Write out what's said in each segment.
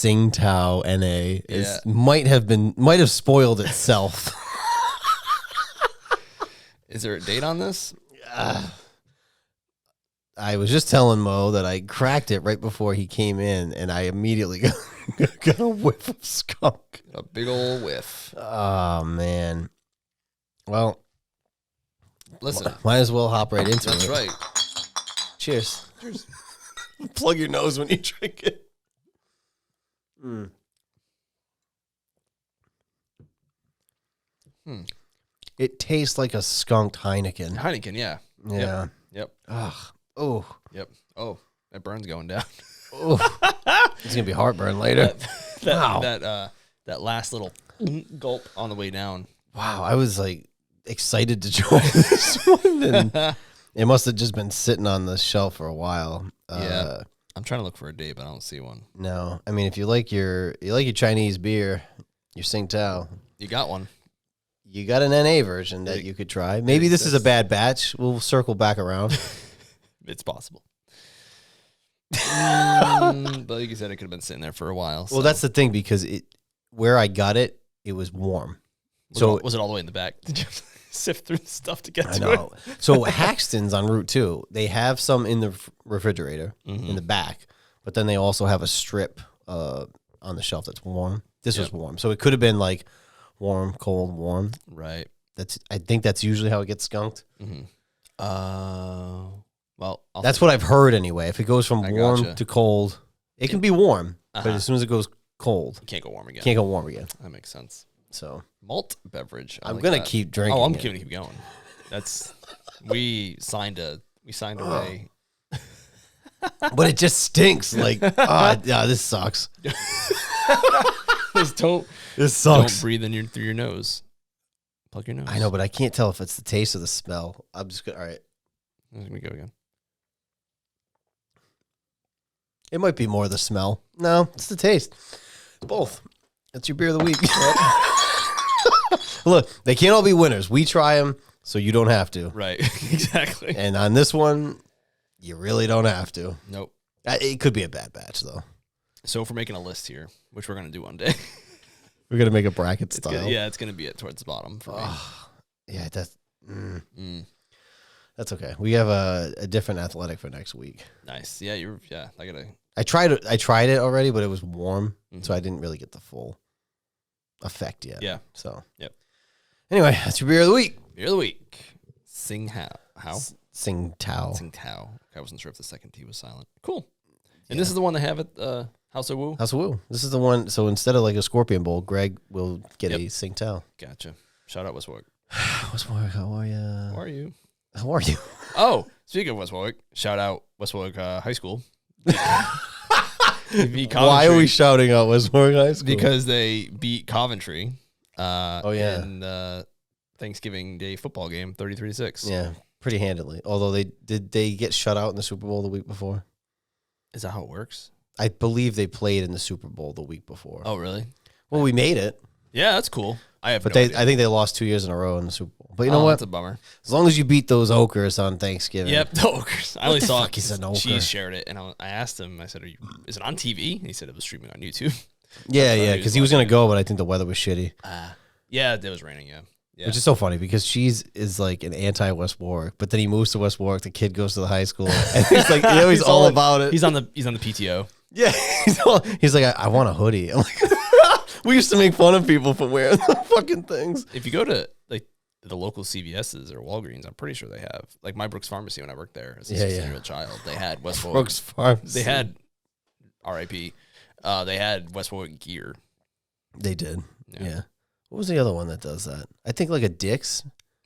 Tsingtao NA might have spoiled itself. Is there a date on this? I was just telling Mo that I cracked it right before he came in, and I immediately got a whiff of skunk. A big old whiff. Oh, man. Well, listen. Might as well hop right into it. That's right. Cheers. Cheers. Plug your nose when you drink it. It tastes like a skunked Heineken. Heineken, yeah. Yeah. Yep. Ugh. Oh. Yep. Oh, that burn's going down. Oh. It's gonna be heartburn later. That last little gulp on the way down. Wow, I was like excited to try this one, and it must have just been sitting on the shelf for a while. Yeah. I'm trying to look for a date, but I don't see one. No, I mean if you like your Chinese beer, your Tsingtao, you got one. You got an NA version that you could try. Maybe this is a bad batch. We'll circle back around. It's possible. But like you said, it could have been sitting there for a while. So. Well, that's the thing, because where I got it, it was warm. Was it all the way in the back? Did you sift through the stuff to get to it? I know. So Haxton's on Route 2. They have some in the refrigerator in the back, but then they also have a strip on the shelf that's warm. This was warm. So it could have been like warm, cold, warm. Right. I think that's usually how it gets skunked. Well, that's what I've heard anyway. If it goes from warm to cold, it can be warm, but as soon as it goes cold, you can't go warm again. Can't go warm again. That makes sense. So malt beverage. I'm gonna keep drinking. Oh, I'm gonna keep going. That's we signed away. But it just stinks. Like, this sucks. This sucks. Don't breathe through your nose. Plug your nose. I know, but I can't tell if it's the taste or the smell. I'm just gonna. All right. Let me go again. It might be more the smell. No, it's the taste. It's both. It's your beer of the week. Look, they can't all be winners. We try them, so you don't have to. Right. Exactly. And on this one, you really don't have to. Nope. It could be a bad batch, though. So if we're making a list here, which we're going to do one day. We're going to make a bracket style. It's going to be towards the bottom for me. Yeah, that's... That's okay. We have a different athletic for next week. Nice. Yeah, I tried it already, but it was warm, so I didn't really get the full effect yet. Yeah. So. Yep. Anyway, that's your beer of the week. Beer of the week. Tsingtao. Tsingtao. I wasn't sure if the second T was silent. Cool. And this is the one they have at House of Woo? House of Woo. This is the one. So instead of like a Scorpion Bowl, Greg will get a Tsingtao. Gotcha. Shout out West Warwick. West Warwick, how are you? How are you? How are you? Oh, speaking of West Warwick, shout out West Warwick High School. Why are we shouting out West Warwick High School? Because they beat Coventry. In the Thanksgiving Day football game, 33-6. Yeah, pretty handily. Although they get shut out in the Super Bowl the week before. Is that how it works? I believe they played in the Super Bowl the week before. Oh, really? Well, we made it. Yeah, that's cool. I think they lost 2 years in a row in the Super Bowl. But you know what? That's a bummer. As long as you beat those Okers on Thanksgiving. Yep, the Okers. I only saw it because she shared it, and I asked him. I said, "Is it on TV?" And he said it was streaming on YouTube. Yeah, because he was going to go, but I think the weather was shitty. Yeah, it was raining, yeah. Which is so funny because Cheese is like an anti-West Warwick, but then he moves to West Warwick. The kid goes to the high school, and he's like, he's all about it. He's on the PTO. Yeah, he's like, I want a hoodie. I'm like, we used to make fun of people for wearing the fucking things. If you go to like the local CVS's or Walgreens, I'm pretty sure they have like my Brooks Pharmacy when I worked there as a 16-year-old child. They had West Warwick. Brooks Pharmacy. They had R.I.P. They had West Warwick gear. They did. Yeah. What was the other one that does that? I think like a Dick's.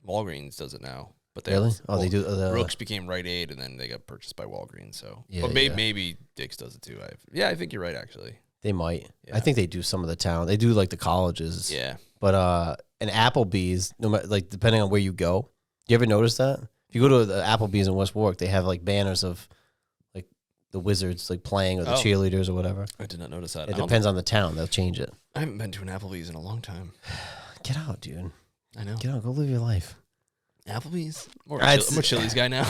Walgreens does it now. But really? They do. Brooks became Rite Aid, and then they got purchased by Walgreens. So, but maybe Dick's does it too. I think you're right. Actually, they might. Yeah. I think they do some of the town. They do like the colleges. Yeah. But an Applebee's, no matter like depending on where you go, you ever notice that if you go to the Applebee's in West Warwick, they have like banners of like the Wizards like playing or the cheerleaders or whatever. I did not notice that. It depends on the town. They'll change it. I haven't been to an Applebee's in a long time. Get out, dude. I know. Get out. Go live your life. Applebee's? I'm a Chili's guy now.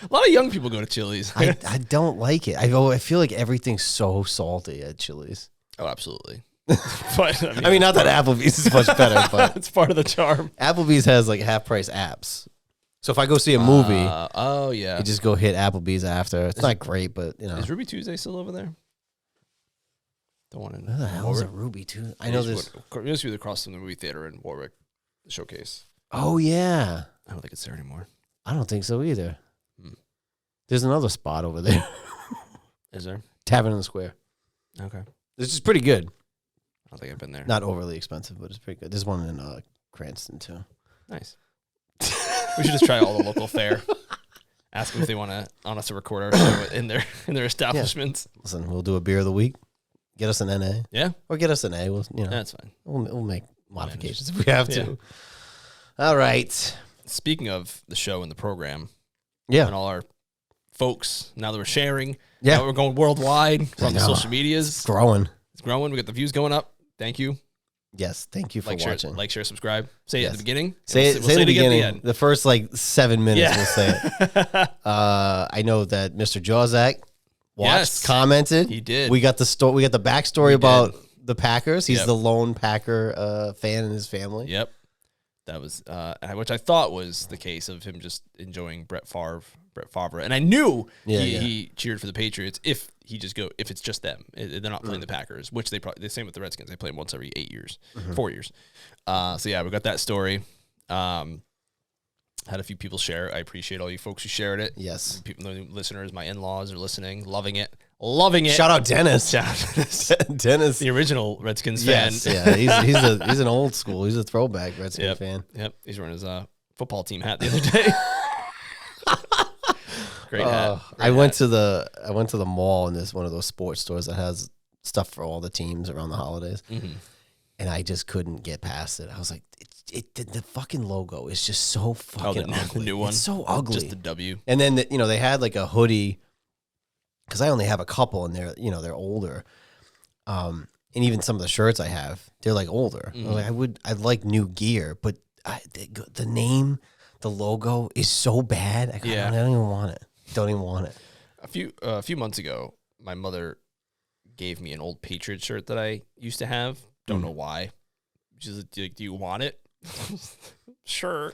A lot of young people go to Chili's. I don't like it. I feel like everything's so salty at Chili's. Oh, absolutely. But I mean, not that Applebee's is much better, but it's part of the charm. Applebee's has like half price apps. So if I go see a movie, you just go hit Applebee's after. It's not great, but you know. Is Ruby Tuesday still over there? The one in where the hell is a Ruby Tuesday? I know this. It used to be across from the movie theater in Warwick, the Showcase. Oh yeah. I don't think it's there anymore. I don't think so either. There's another spot over there. Is there? Tavern in the Square. Okay. This is pretty good. I don't think I've been there. Not overly expensive, but it's pretty good. There's one in Cranston too. Nice. We should just try all the local fare. Ask them if they want us to record our show in their establishments. Yeah. Listen, we'll do a beer of the week. Get us an NA. Yeah. Or get us an A. We'll, that's fine. We'll make modifications if we have to. All right. Speaking of the show and the program, and all our folks, now that we're sharing, now we're going worldwide on the social medias. It's growing. It's growing. We got the views going up. Thank you. Yes, thank you for watching. Share, subscribe. Say it at the beginning. Say it at the beginning. The first 7 minutes we'll say it. I know that Mr. Jawzak commented. He did. We got the backstory about the Packers. He's the lone Packer fan in his family. Yep. That was which I thought was the case of him just enjoying Brett Favre. And I knew he cheered for the Patriots if it's just them. They're not playing the Packers, which the same with the Redskins. They play them once every 8 years, 4 years. So we got that story. Had a few people share. I appreciate all you folks who shared it. Yes. People, the listeners, my in-laws are listening, loving it. Loving it. Shout out Dennis. Dennis. The original Redskins fan. Yeah, he's an old school. He's a throwback Redskins fan. Yep. He's wearing his football team hat the other day. Great hat. I went to the mall, and there's one of those sports stores that has stuff for all the teams around the holidays. Mm-hmm. And I just couldn't get past it. I was like, the fucking logo is just so fucking ugly. The new one. It's so ugly. Just the W. And then they had like a hoodie, because I only have a couple, and they're older. And even some of the shirts I have, they're like older. Mm-hmm. I was like, I'd like new gear, but the name, the logo is so bad. I don't even want it. Don't even want it. A few months ago, my mother gave me an old Patriot shirt that I used to have. Don't know why. She's like, do you want it? Sure.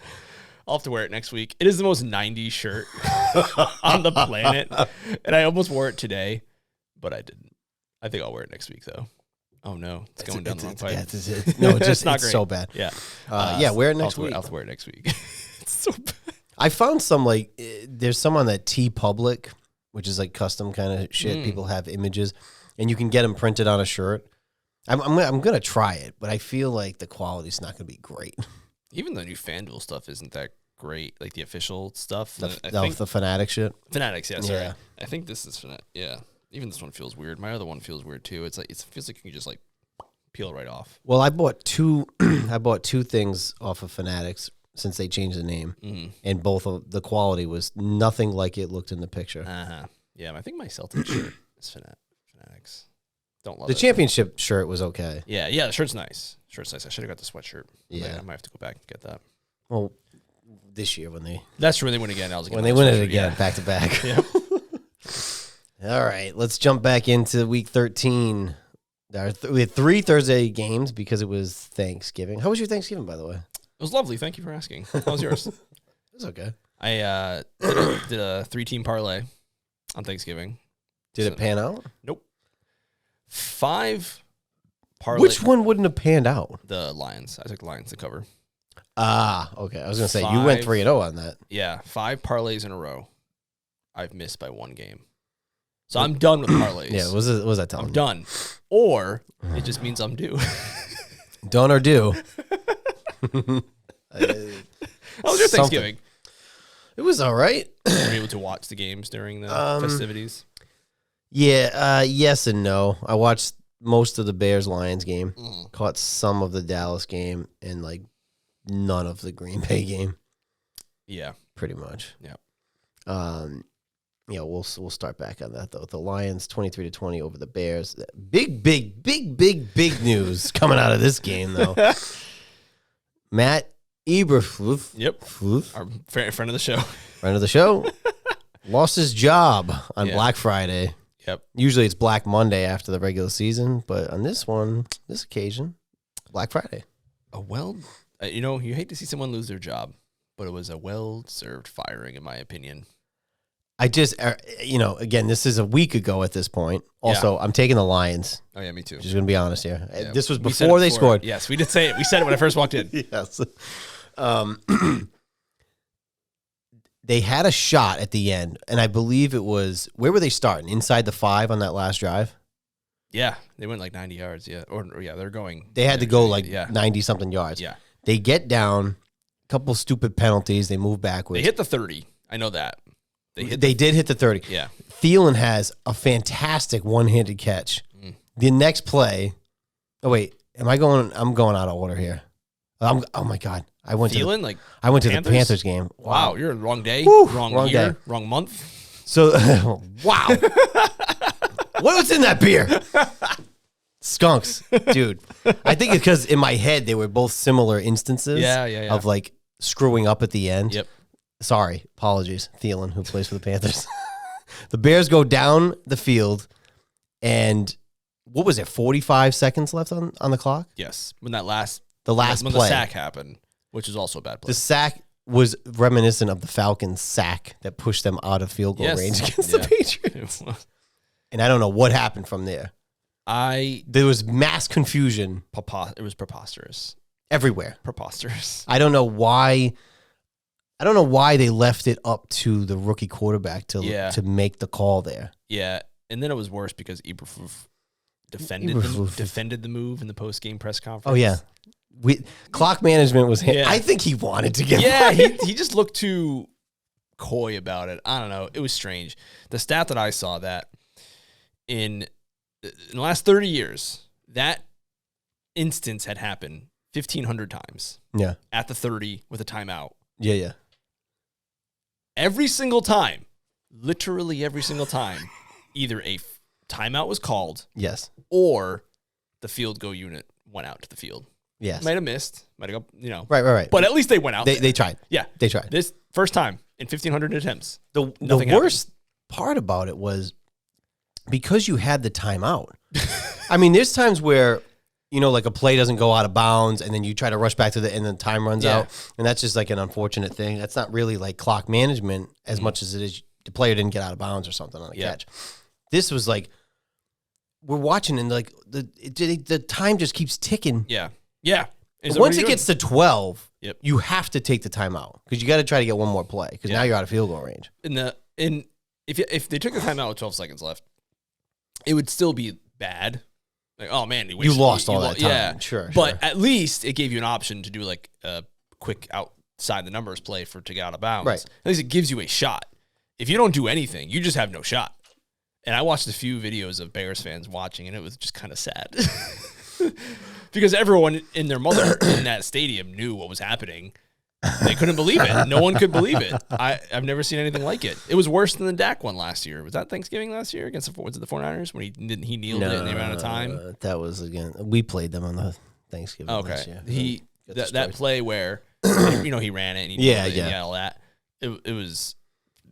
I'll have to wear it next week. It is the most 90s shirt on the planet. And I almost wore it today, but I didn't. I think I'll wear it next week, though. Oh, no. It's going down the wrong pipe. It's not great. So bad. Yeah. Wear it next week. I'll have to wear it next week. It's so bad. I found some, there's some on that TeePublic, which is like custom kind of shit. People have images, and you can get them printed on a shirt. I'm gonna try it, but I feel like the quality's not gonna be great. Even the new FanDuel stuff isn't that great, like the official stuff. The Fanatic shit. Fanatics, yeah, sorry. Yeah. I think this is Fanatic. Yeah, even this one feels weird. My other one feels weird too. It's like it feels like you can just peel it right off. Well, I bought two. I bought two things off of Fanatics since they changed the name, and both of the quality was nothing like it looked in the picture. Yeah, I think my Celtic shirt is Fanatics. Don't love the championship shirt was okay. Yeah, the shirt's nice. I should have got the sweatshirt. Yeah, I might have to go back and get that. Well, this year that's when they win again. When they win it again, back to back. Yeah. All right, let's jump back into week 13. We had 3 Thursday games because it was Thanksgiving. How was your Thanksgiving, by the way? It was lovely. Thank you for asking. How was yours? It was okay. I did a 3-team parlay on Thanksgiving. Did it pan out? Nope. 5 parlay. Which one wouldn't have panned out? The Lions. I took the Lions to cover. Okay. I was going to say, you went 3-0 on that. Yeah, 5 parlays in a row. I've missed by 1 game. So I'm done with parlays. Yeah, what was that telling I'm done. Or it just means I'm due. Done or due. How was your Thanksgiving? It was all right. Were you able to watch the games during the festivities? Yeah, yes and no. I watched most of the Bears-Lions game, caught some of the Dallas game, and none of the Green Bay game. Yeah. Pretty much. Yeah. We'll start back on that, though. The Lions, 23-20 over the Bears. Big news coming out of this game, though. Matt Eberflus. Yep. Our friend of the show. Friend of the show. lost his job on Black Friday. Yep. Usually it's Black Monday after the regular season, but on this occasion, Black Friday. You hate to see someone lose their job, but it was a well-deserved firing, in my opinion. I just, again, this is a week ago at this point. Also, I'm taking the Lions. Oh, yeah, me too. Just going to be honest here. Yeah. This was before they scored. Yes, we did say it. We said it when I first walked in. Yes. They had a shot at the end, and I believe it was, where were they starting? Inside the 5 on that last drive? Yeah, they went like 90 yards, yeah. They're going. They had to go like 90-something yards. Yeah. They get down, a couple stupid penalties, they move backwards. They hit the 30. I know that. They did hit the 30. Yeah. Thielen has a fantastic one-handed catch. The next play, I'm going out of order here. Oh my God. I went to the Panthers game. Wow, you're in the wrong day, wrong year, wrong month. So, wow. What was in that beer? Skunks, dude. I think it's because in my head they were both similar instances of like screwing up at the end. Yep. Sorry, apologies, Thielen, who plays for the Panthers. The Bears go down the field, and what was it, 45 seconds left on the clock? Yes, when the last play. The sack happened, which is also a bad play. The sack was reminiscent of the Falcons' sack that pushed them out of field goal range against the Patriots. And I don't know what happened from there. There was mass confusion. It was preposterous. Everywhere. Preposterous. I don't know why they left it up to the rookie quarterback to make the call there. Yeah, and then it was worse because Eberflus defended the move in the post-game press conference. Oh, yeah. Clock management was him. Yeah. I think he wanted to get fired. He just looked too coy about it. I don't know. It was strange. The stat that I saw that in the last 30 years, that instance had happened 1,500 times. Yeah. At the 30 with a timeout. Yeah. Every single time, literally every single time, either a timeout was called. Yes. Or the field goal unit went out to the field. Yes. Might have missed. Might have gone, Right. But at least they went out. They tried. Yeah. They tried. This first time in 1,500 attempts. The worst part about it was because you had the timeout. I mean, there's times where, like a play doesn't go out of bounds and then you try to rush back and then time runs out. And that's just like an unfortunate thing. That's not really like clock management as much as it is the player didn't get out of bounds or something on a catch. This was like, we're watching and like the time just keeps ticking. Yeah. Yeah. Once it gets to 12, you have to take the timeout because you got to try to get one more play because now you're out of field goal range. If they took the timeout with 12 seconds left, it would still be bad. Like, oh man, you lost all that time. Yeah, sure. But at least it gave you an option to do like a quick outside the numbers play to get out of bounds. Right. At least it gives you a shot. If you don't do anything, you just have no shot. And I watched a few videos of Bears fans watching, and it was just kind of sad. Because everyone and their mother in that stadium knew what was happening. They couldn't believe it. No one could believe it. I've never seen anything like it. It was worse than the Dak one last year. Was that Thanksgiving last year against the 49ers when he kneeled it in the amount of time? That was we played them on the Thanksgiving last year. That play where he ran it and he did all that. It was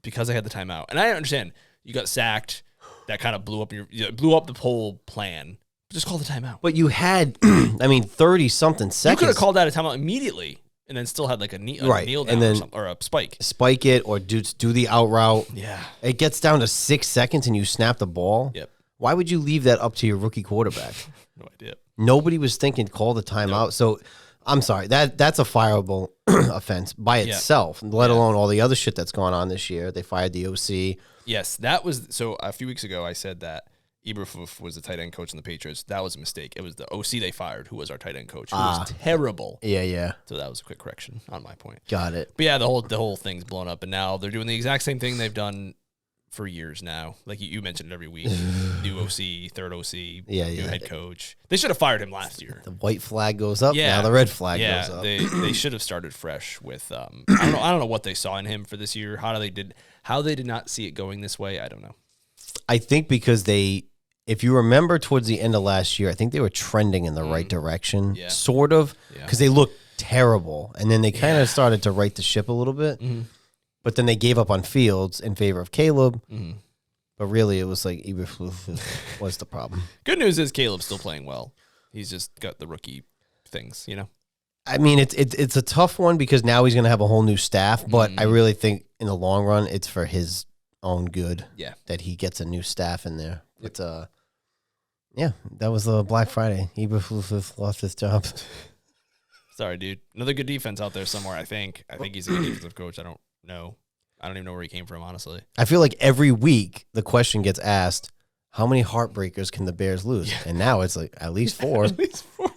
because I had the timeout. And I understand you got sacked. That kind of blew up the whole plan. Just call the timeout. But you had 30-something seconds. You could have called that a timeout immediately. And then still had like a kneel down or a spike. Spike it or do the out route. Yeah. It gets down to 6 seconds and you snap the ball. Yep. Why would you leave that up to your rookie quarterback? No idea. Nobody was thinking call the timeout. Nope. So I'm sorry. That's a fireable offense by itself, let alone all the other shit that's gone on this year. They fired the OC. Yes, that was so a few weeks ago I said that Eberflus was the tight end coach in the Patriots. That was a mistake. It was the OC they fired who was our tight end coach, who was terrible. Yeah. So that was a quick correction on my point. Got it. But yeah, the whole thing's blown up, and now they're doing the exact same thing they've done for years now. Like you mentioned it every week. New OC, third OC, new head coach. They should have fired him last year. The white flag goes up, now the red flag goes up. They should have started fresh with I don't know what they saw in him for this year. How they did not see it going this way, I don't know. I think because if you remember towards the end of last year, I think they were trending in the right direction, sort of, because they looked terrible. And then they kind of started to right the ship a little bit. but then they gave up on Fields in favor of Caleb. Mm-hmm. But really, it was like Eberflus was the problem. Good news is Caleb's still playing well. He's just got the rookie things, you know? I mean, it's a tough one because now he's going to have a whole new staff, but I really think in the long run, it's for his own good that he gets a new staff in there. But, yeah, that was Black Friday. Eberflus lost his job. Sorry, dude. Another good defense out there somewhere, I think. I think he's a good defensive coach. I don't know. I don't even know where he came from, honestly. I feel like every week the question gets asked, how many heartbreakers can the Bears lose? Yeah. And now it's like at least 4. At least 4.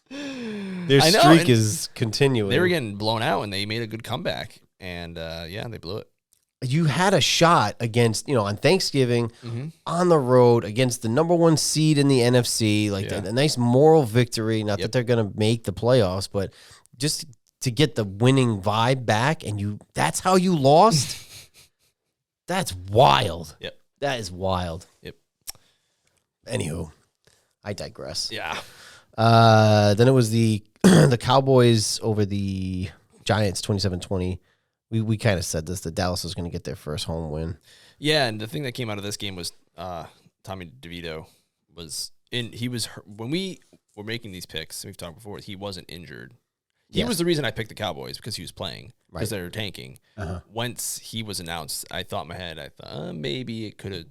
Their streak is continuing. They were getting blown out, and they made a good comeback. And, they blew it. You had a shot against, on Thanksgiving, on the road, against the number 1 seed in the NFC, a nice moral victory. Not that they're going to make the playoffs, but just to get the winning vibe back, and that's how you lost? That's wild. Yep. That is wild. Yep. Anywho, I digress. Yeah. Then it was the Cowboys over the Giants, 27-20. We kind of said this, that Dallas was going to get their first home win. Yeah, and the thing that came out of this game was Tommy DeVito was in. He was when we were making these picks. We've talked before. He wasn't injured. He was the reason I picked the Cowboys because he was playing because they were tanking. Once he was announced, I thought in my head, maybe it could have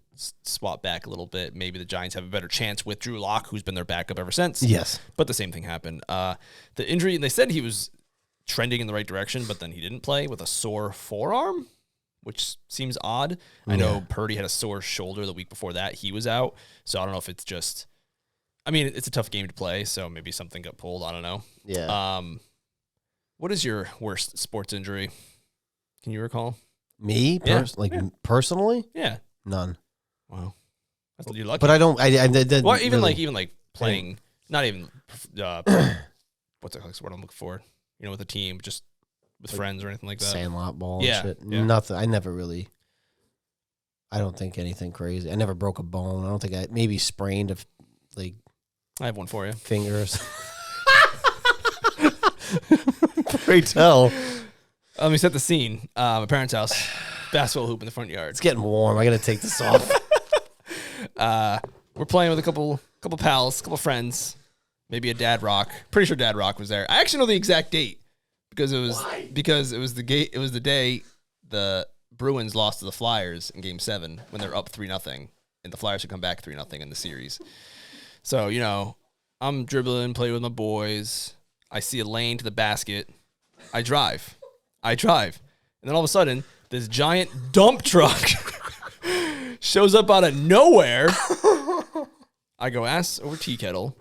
swapped back a little bit. Maybe the Giants have a better chance with Drew Lock, who's been their backup ever since. Yes, but the same thing happened. The injury, and they said he was trending in the right direction, but then he didn't play with a sore forearm, which seems odd. I know Purdy had a sore shoulder the week before that. He was out, so I don't know if it's just. I mean, it's a tough game to play, so maybe something got pulled. I don't know. Yeah. What is your worst sports injury? Can you recall? Me? Personally? Yeah. None. Wow. That's you're lucky. But I don't. Well, even like playing. Not even. What's the word I'm looking for? With a team, just with friends or anything like that. Sandlot ball and shit. Yeah. Nothing. I never really. I don't think anything crazy. I never broke a bone. I don't think I maybe sprained I have one for you. Fingers. Pray tell. Let me set the scene. My parents' house, basketball hoop in the front yard. It's getting warm. I got to take this off. We're playing with a couple pals, couple friends, maybe a Dad Rock. Pretty sure Dad Rock was there. I actually know the exact date because it was the day the Bruins lost to the Flyers in Game 7 when they're up 3-0, and the Flyers should come back 3-0 in the series. So I'm dribbling, play with my boys. I see a lane to the basket. I drive. And then all of a sudden, this giant dump truck shows up out of nowhere. I go ass over tea kettle,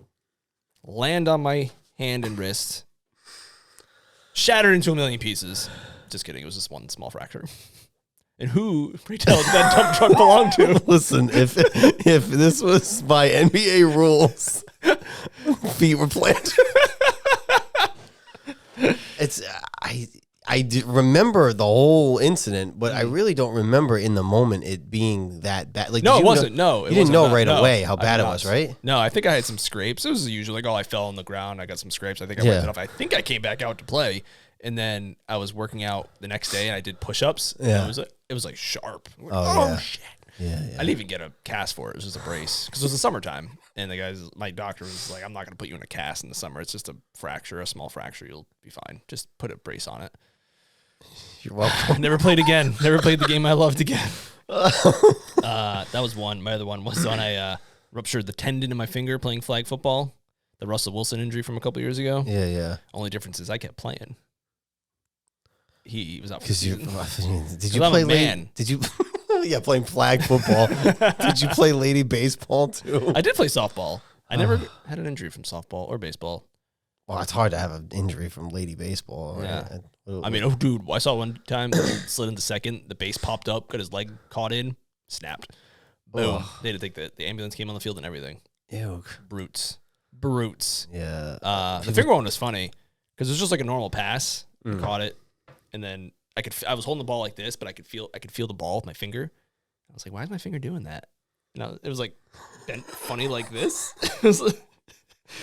land on my hand and wrist, shattered into a million pieces. Just kidding. It was just one small fracture. And who, pray tell, did that dump truck belong to? Listen, if this was by NBA rules, feet were planted. I remember the whole incident, but I really don't remember in the moment it being that bad. No, it wasn't. You didn't know right away how bad it was, right? No, I think I had some scrapes. It was usually I fell on the ground. I got some scrapes. I think I wiped it off. I think I came back out to play, and then I was working out the next day, and I did push-ups. Yeah. It was sharp. Shit. Yeah. I didn't even get a cast for it. It was just a brace because it was the summertime. And my doctor was like, I'm not going to put you in a cast in the summer. It's just a small fracture. You'll be fine. Just put a brace on it. You're welcome. Never played again. Never played the game I loved again. That was one. My other one was when I ruptured the tendon in my finger playing flag football. The Russell Wilson injury from a couple years ago. Yeah. Only difference is I kept playing. He was out for the season. Did you play man? Did you? Yeah, playing flag football. Did you play lady baseball too? I did play softball. I never had an injury from softball or baseball. Well, it's hard to have an injury from lady baseball. Yeah. Right? I mean, dude, I saw one time slid into second. The base popped up, got his leg caught in, snapped. Boom. They had to take the ambulance came on the field and everything. Ew. Brutes. Yeah. The finger one was funny because it was just like a normal pass. Caught it, and then I was holding the ball like this, but I could feel the ball with my finger. I was like, why is my finger doing that? It was like bent funny like this. It was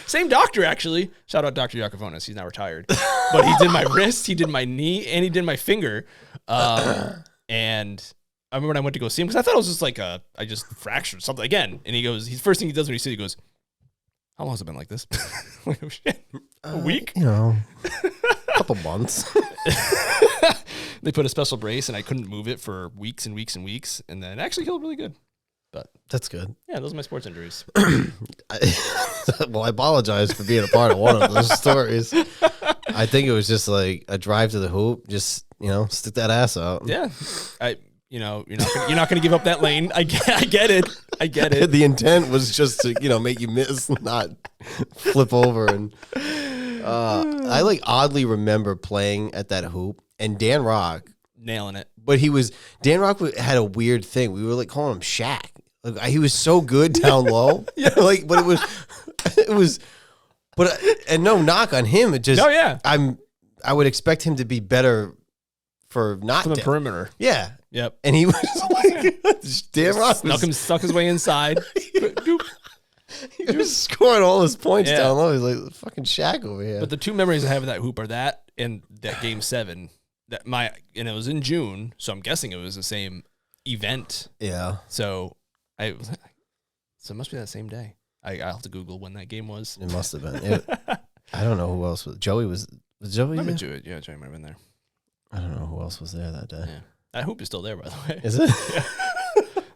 same doctor, actually. Shout out Dr. Yacovonis. He's now retired. But he did my wrist, he did my knee, and he did my finger. And I remember when I went to go see him, because I thought it was just like I just fractured something again. And he goes, first thing he does when he sees it, he goes, how long has it been like this? I'm like, oh, shit. A week? A couple months. They put a special brace, and I couldn't move it for weeks and weeks and weeks. And then it actually healed really good. But that's good. Yeah, those are my sports injuries. Well, I apologize for being a part of one of those stories. I think it was just like a drive to the hoop. Just, stick that ass out. Yeah. You're not going to give up that lane. I get it. I get it. The intent was just to, make you miss, not flip over. And I oddly remember playing at that hoop, and Dan Rock nailing it. But Dan Rock had a weird thing. We were calling him Shaq. He was so good down low. But it was, and no knock on him. It just, I would expect him to be better for not from the perimeter. Yeah. Yep. And he was Dan Rock stuck his way inside. He was scoring all his points down low. He's like fucking Shaq over here. But the two memories I have of that hoop are that and that game 7. And it was in June, so I'm guessing it was the same event. Yeah. So it must be that same day. I'll have to Google when that game was. It must have been. I don't know who else was. Joey was Joey there? Yeah, Joey might have been there. I don't know who else was there that day. Yeah. That hoop is still there, by the way. Is it? Yeah.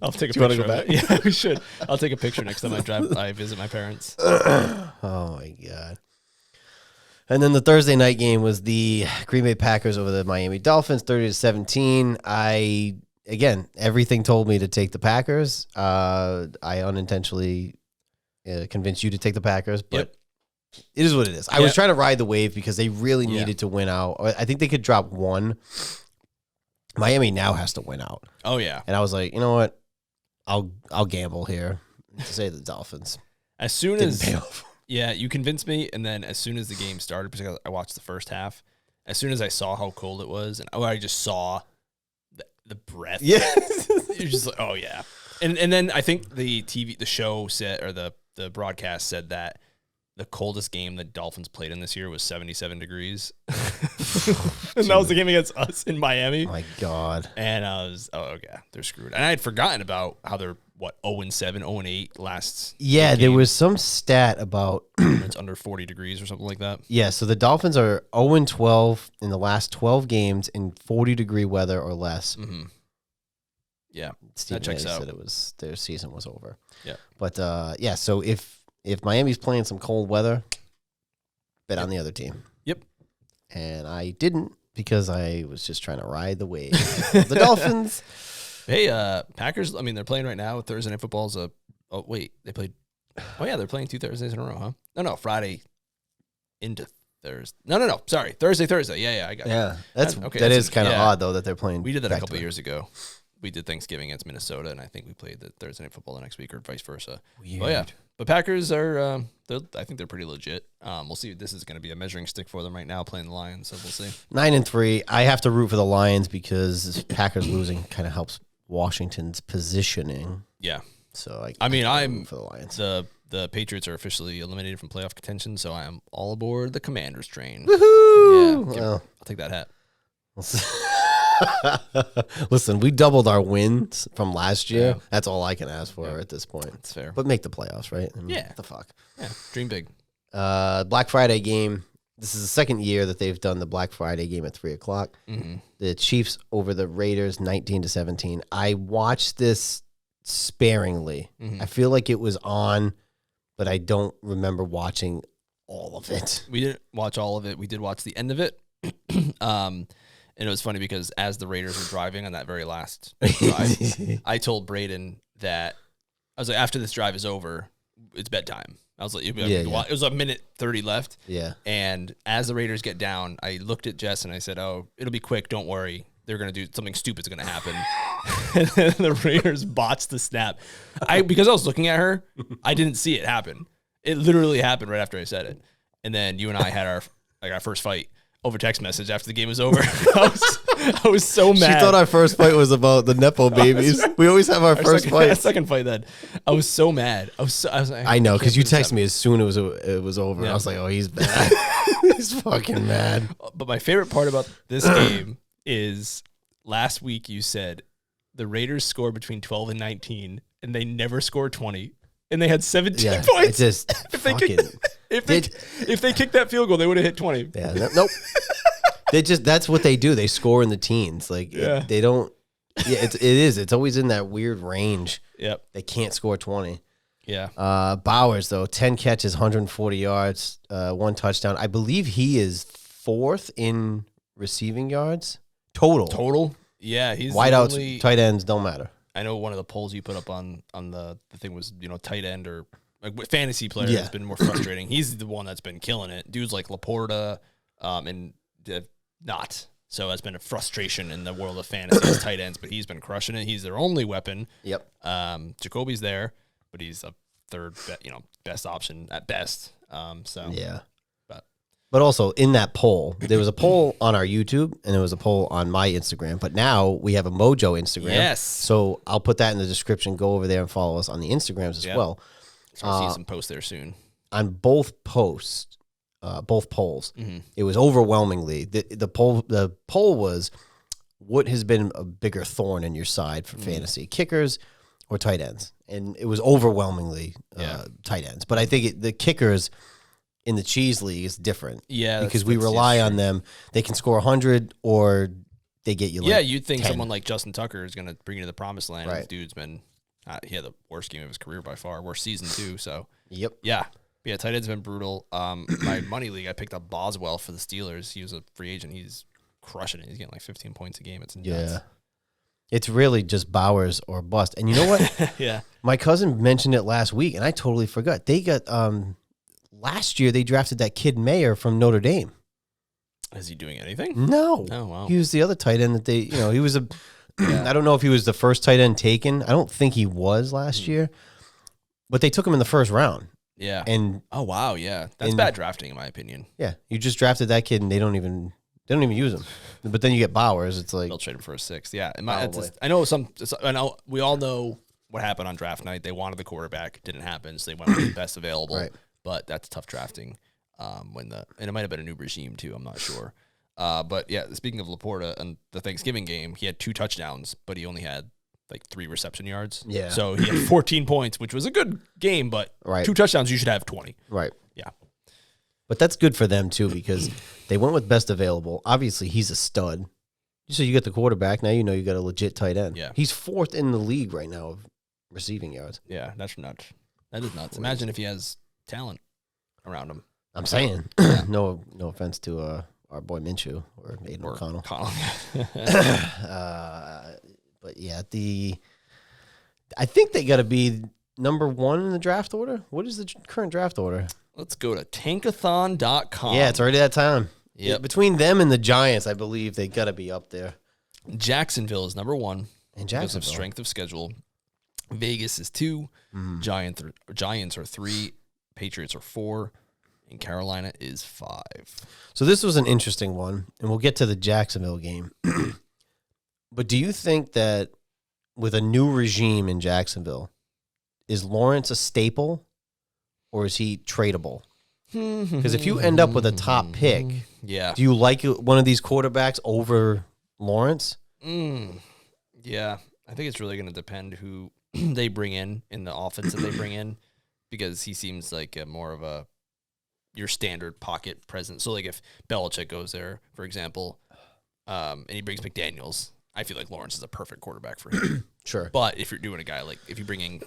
I'll take a picture. You want to go back? Yeah, we should. I'll take a picture next time I visit my parents. Oh my God. And then the Thursday night game was the Green Bay Packers over the Miami Dolphins, 30-17. Again, everything told me to take the Packers. I unintentionally convinced you to take the Packers, but it is what it is. I was trying to ride the wave because they really needed to win out. I think they could drop one. Miami now has to win out. Oh yeah. And I was like, you know what? I'll gamble here to say the Dolphins. As soon as you convinced me, and then as soon as the game started, because I watched the first half, as soon as I saw how cold it was, and I just saw the breath. Yeah. You're just like, oh yeah. And then I think the show said, or the broadcast said that the coldest game that Dolphins played in this year was 77 degrees. And that was the game against us in Miami. Oh my God. And I was, okay, they're screwed. And I had forgotten about how they're, 0-7, 0-8 last. Yeah, there was some stat about. It's under 40 degrees or something like that. Yeah, so the Dolphins are 0-12 in the last 12 games in 40-degree weather or less. Mm-hmm. Yeah, Steve that checks out. said their season was over. Yeah. But, so if Miami's playing some cold weather, bet on the other team. Yep. And I didn't because I was just trying to ride the wave. The Dolphins. Hey, Packers, they're playing right now. Thursday Night Football is they played. Oh, yeah, they're playing 2 Thursdays in a row, huh? No, Friday into Thursday. No. Sorry, Thursday. Yeah, I got it. Yeah, that is kind of odd, though, that they're playing. We did that a couple years ago. We did Thanksgiving against Minnesota, and I think we played the Thursday Night Football the next week or vice versa. Weird. Oh, yeah. But Packers are, I think they're pretty legit. We'll see. This is going to be a measuring stick for them right now playing the Lions, so we'll see. 9-3. I have to root for the Lions because Packers losing kind of helps Washington's positioning. Yeah. So I'm for the Lions. The Patriots are officially eliminated from playoff contention, so I am all aboard the Commanders train. Woohoo! Yeah. Well, I'll take that hat. Listen, we doubled our wins from last year. Yeah. That's all I can ask for at this point. That's fair. But make the playoffs, right? What the fuck? Yeah, dream big. Black Friday game. This is the second year that they've done the Black Friday game at 3:00. Mm-hmm. The Chiefs over the Raiders, 19-17. I watched this sparingly. Mm-hmm. I feel like it was on, but I don't remember watching all of it. We didn't watch all of it. We did watch the end of it. And it was funny because as the Raiders were driving on that very last drive, I told Braden that I was like, after this drive is over, it's bedtime. I was like, it was a minute 30 left. Yeah. And as the Raiders get down, I looked at Jess and I said, oh, it'll be quick. Don't worry. They're going to do something stupid's going to happen. And then the Raiders botched the snap. Because I was looking at her, I didn't see it happen. It literally happened right after I said it. And then you and I had our first fight over text message after the game was over. I was so mad. She thought our first fight was about the Nepo babies. We always have our first fight. Second fight then. I was so mad. I was like, I know, because you texted me as soon as it was over. Yeah. I was like, oh, he's bad. He's fucking mad. But my favorite part about this game is last week you said the Raiders score between 12 and 19, and they never score 20, and they had 17 points. Just if they kicked that field goal, they would have hit 20. Yeah, nope. That's what they do. They score in the teens. Like they don't. Yeah, it is. It's always in that weird range. Yep. They can't score 20. Yeah. Bowers though, 10 catches, 140 yards, 1 touchdown. I believe he is 4th in receiving yards total. Yeah, he's wideouts, tight ends don't matter. I know one of the polls you put up on the thing was, tight end or like fantasy player has been more frustrating. He's the one that's been killing it. Dudes like Laporta, and not. So it's been a frustration in the world of fantasy as tight ends, but he's been crushing it. He's their only weapon. Yep. Jacoby's there, but he's a third, best option at best. Yeah. But also in that poll, there was a poll on our YouTube and there was a poll on my Instagram. But now we have a MOJO Instagram. Yes. So I'll put that in the description. Go over there and follow us on the Instagrams as well. So I'll see some posts there soon. On both polls, it was overwhelmingly the poll was, what has been a bigger thorn in your side for fantasy, kickers or tight ends? And it was overwhelmingly tight ends. But I think the kickers in the cheese league is different. Yeah, because we rely on them. They can score 100 or they get you like you'd think 10. someone like Justin Tucker is going to bring you to the promised land. Right. This dude's been he had the worst game of his career by far, worst season too. So Yep. Yeah, tight end's been brutal. My money league, I picked up Boswell for the Steelers. He was a free agent. He's crushing it. He's getting like 15 points a game. It's nuts. Yeah. It's really just Bowers or bust. And you know what? Yeah. My cousin mentioned it last week, and I totally forgot. They got last year they drafted that kid Mayer from Notre Dame. Is he doing anything? No. Oh, wow. He was the other tight end that he was a I don't know if he was the first tight end taken. I don't think he was last year. But they took him in the first round. Yeah. And oh wow, yeah. That's bad drafting in my opinion. Yeah. You just drafted that kid and they don't even use him. But then you get Bowers. It's like they'll trade him for a 6th. Yeah. I know we all know what happened on draft night. They wanted the quarterback, didn't happen, so they went with the best available. Right. But that's tough drafting. And it might have been a new regime too, I'm not sure. But yeah, speaking of Laporta and the Thanksgiving game, he had 2 touchdowns, but he only had like 3 reception yards. Yeah. So he had 14 points, which was a good game, but 2 touchdowns, you should have 20. Right. Yeah. But that's good for them too, because they went with best available. Obviously, he's a stud. So you get the quarterback. Now you know you got a legit tight end. Yeah. He's 4th in the league right now of receiving yards. Yeah, that's nuts. That is nuts. Imagine if he has talent around him. I'm saying. No offense to our boy Minshew or Aiden O'Connell. But yeah, I think they got to be number 1 in the draft order. What is the current draft order? Let's go to tankathon.com. Yeah, it's already that time. Yep. Between them and the Giants, I believe they got to be up there. Jacksonville is number 1. And because of strength of schedule. Vegas is 2. Giants are 3. Patriots are 4. And Carolina is 5. So this was an interesting one, and we'll get to the Jacksonville game. But do you think that with a new regime in Jacksonville, is Lawrence a staple or is he tradable? Because if you end up with a top pick, do you like one of these quarterbacks over Lawrence? Yeah, I think it's really going to depend who they bring in the offense that they bring in, because he seems like more of your standard pocket presence. So like if Belichick goes there, for example, and he brings McDaniels, I feel like Lawrence is a perfect quarterback for him. Sure. But if you're doing a guy like, if you bring in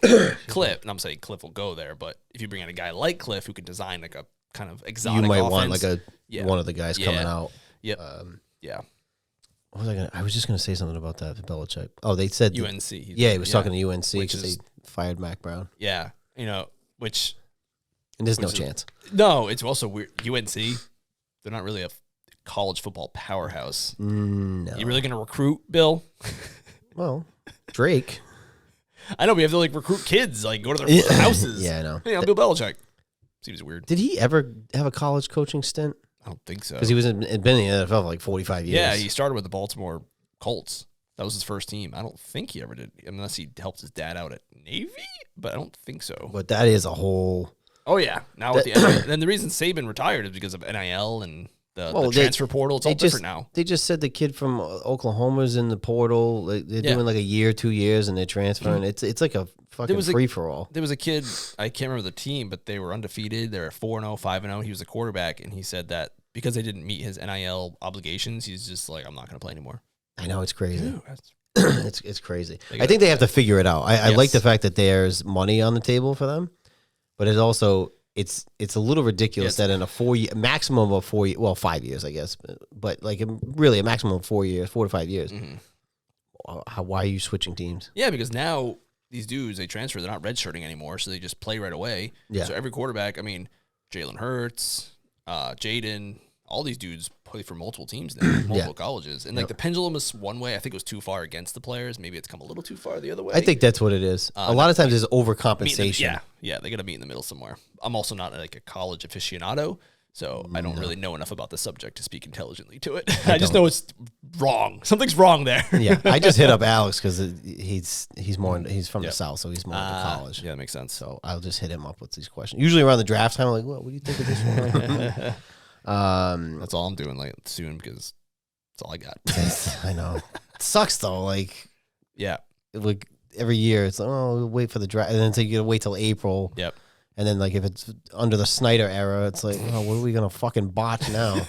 Cliff, and I'm saying Cliff will go there, but if you bring in a guy like Cliff who can design like a kind of exotic you might offense, want like one of the guys coming out. Yep. Yeah. What was I was just going to say something about that to Belichick. Oh, they said UNC. He was talking to UNC because they fired Mac Brown. Yeah. Which. And there's no chance. No, it's also weird. UNC, they're not really a college football powerhouse. No. You really going to recruit, Bill? Well, Drake. I know, we have to recruit kids, go to their houses. Yeah, I know. Hey, I'm Bill Belichick. Seems weird. Did he ever have a college coaching stint? I don't think so. Because he was been in the NFL for like 45 years. Yeah, he started with the Baltimore Colts. That was his first team. I don't think he ever did, unless he helped his dad out at Navy, but I don't think so. But that is a whole... Oh, yeah. Now with the NIL. Then the reason Saban retired is because of NIL and the transfer portal. It's all different now. They just said the kid from Oklahoma's in the portal. They're doing like a year, 2 years, and they're transferring. It's like a fucking free-for-all. There was a kid, I can't remember the team, but they were undefeated. They were 4-0, 5-0. He was a quarterback, and he said that because they didn't meet his NIL obligations, he's just like, I'm not going to play anymore. I know, it's crazy. It's crazy. I think they have to figure it out. I like the fact that there's money on the table for them, but it's also... It's a little ridiculous that in a 4 year maximum of 4 years, well 5 years I guess, but like really a maximum of 4 years, 4 to 5 years. Why are you switching teams? Yeah, because now these dudes they transfer, they're not redshirting anymore, so they just play right away. Yeah. So every quarterback, I mean, Jalen Hurts, Jaden, all these dudes play for multiple teams now, multiple colleges, and like the pendulum is one way. I think it was too far against the players. Maybe it's come a little too far the other way. I think that's what it is. A lot of times it's overcompensation. Yeah, they got to meet in the middle somewhere. I'm also not like a college aficionado, so I don't really know enough about the subject to speak intelligently to it. I just know it's wrong. Something's wrong there. Yeah, I just hit up Alex because he's from the South, so he's more into college. Yeah, that makes sense. So I'll just hit him up with these questions. Usually around the draft time, I'm like, what do you think of this one? That's all I'm doing like soon because that's all I got. I know. It sucks though. Like, like every year it's like, oh, we'll wait for the draft, and then so you gotta wait till April. Yep. And then like if it's under the Snyder era, it's like, oh, what are we gonna fucking botch now?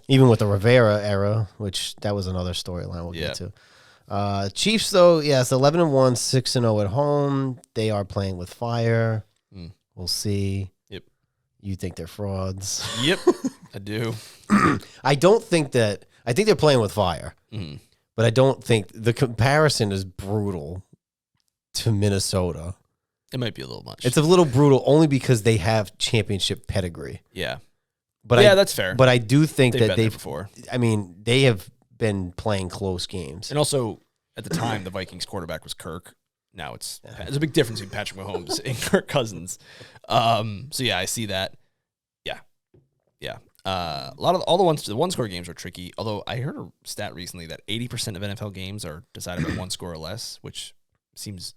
Even with the Rivera era, which that was another storyline we'll get to. Chiefs though, yes, 11-1, 6-0 at home. They are playing with fire. We'll see. You think they're frauds? Yep, I do. I think they're playing with fire, but I don't think the comparison is brutal to Minnesota. It might be a little much. It's a little brutal only because they have championship pedigree. Yeah, but that's fair. But I do think that they've before. I mean, they have been playing close games, and also at the time the Vikings quarterback was Kirk. Now there's a big difference between Patrick Mahomes and Kirk Cousins. So yeah, I see that. Yeah. A lot of all the one-score games are tricky. Although I heard a stat recently that 80% of NFL games are decided by one score or less, which seems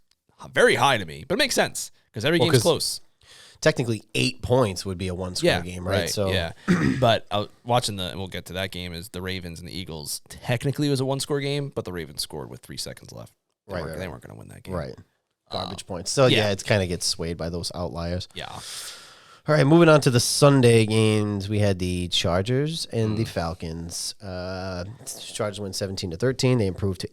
very high to me, but it makes sense because every game's close. Technically, 8 points would be a one-score game, right? So yeah. But watching and we'll get to that game, is the Ravens and the Eagles. Technically, it was a one-score game, but the Ravens scored with 3 seconds left. They weren't going to win that game. Right. Garbage points. So yeah, it kind of gets swayed by those outliers. Yeah. All right, moving on to the Sunday games. We had the Chargers and the Falcons. Chargers went 17-13. They improved to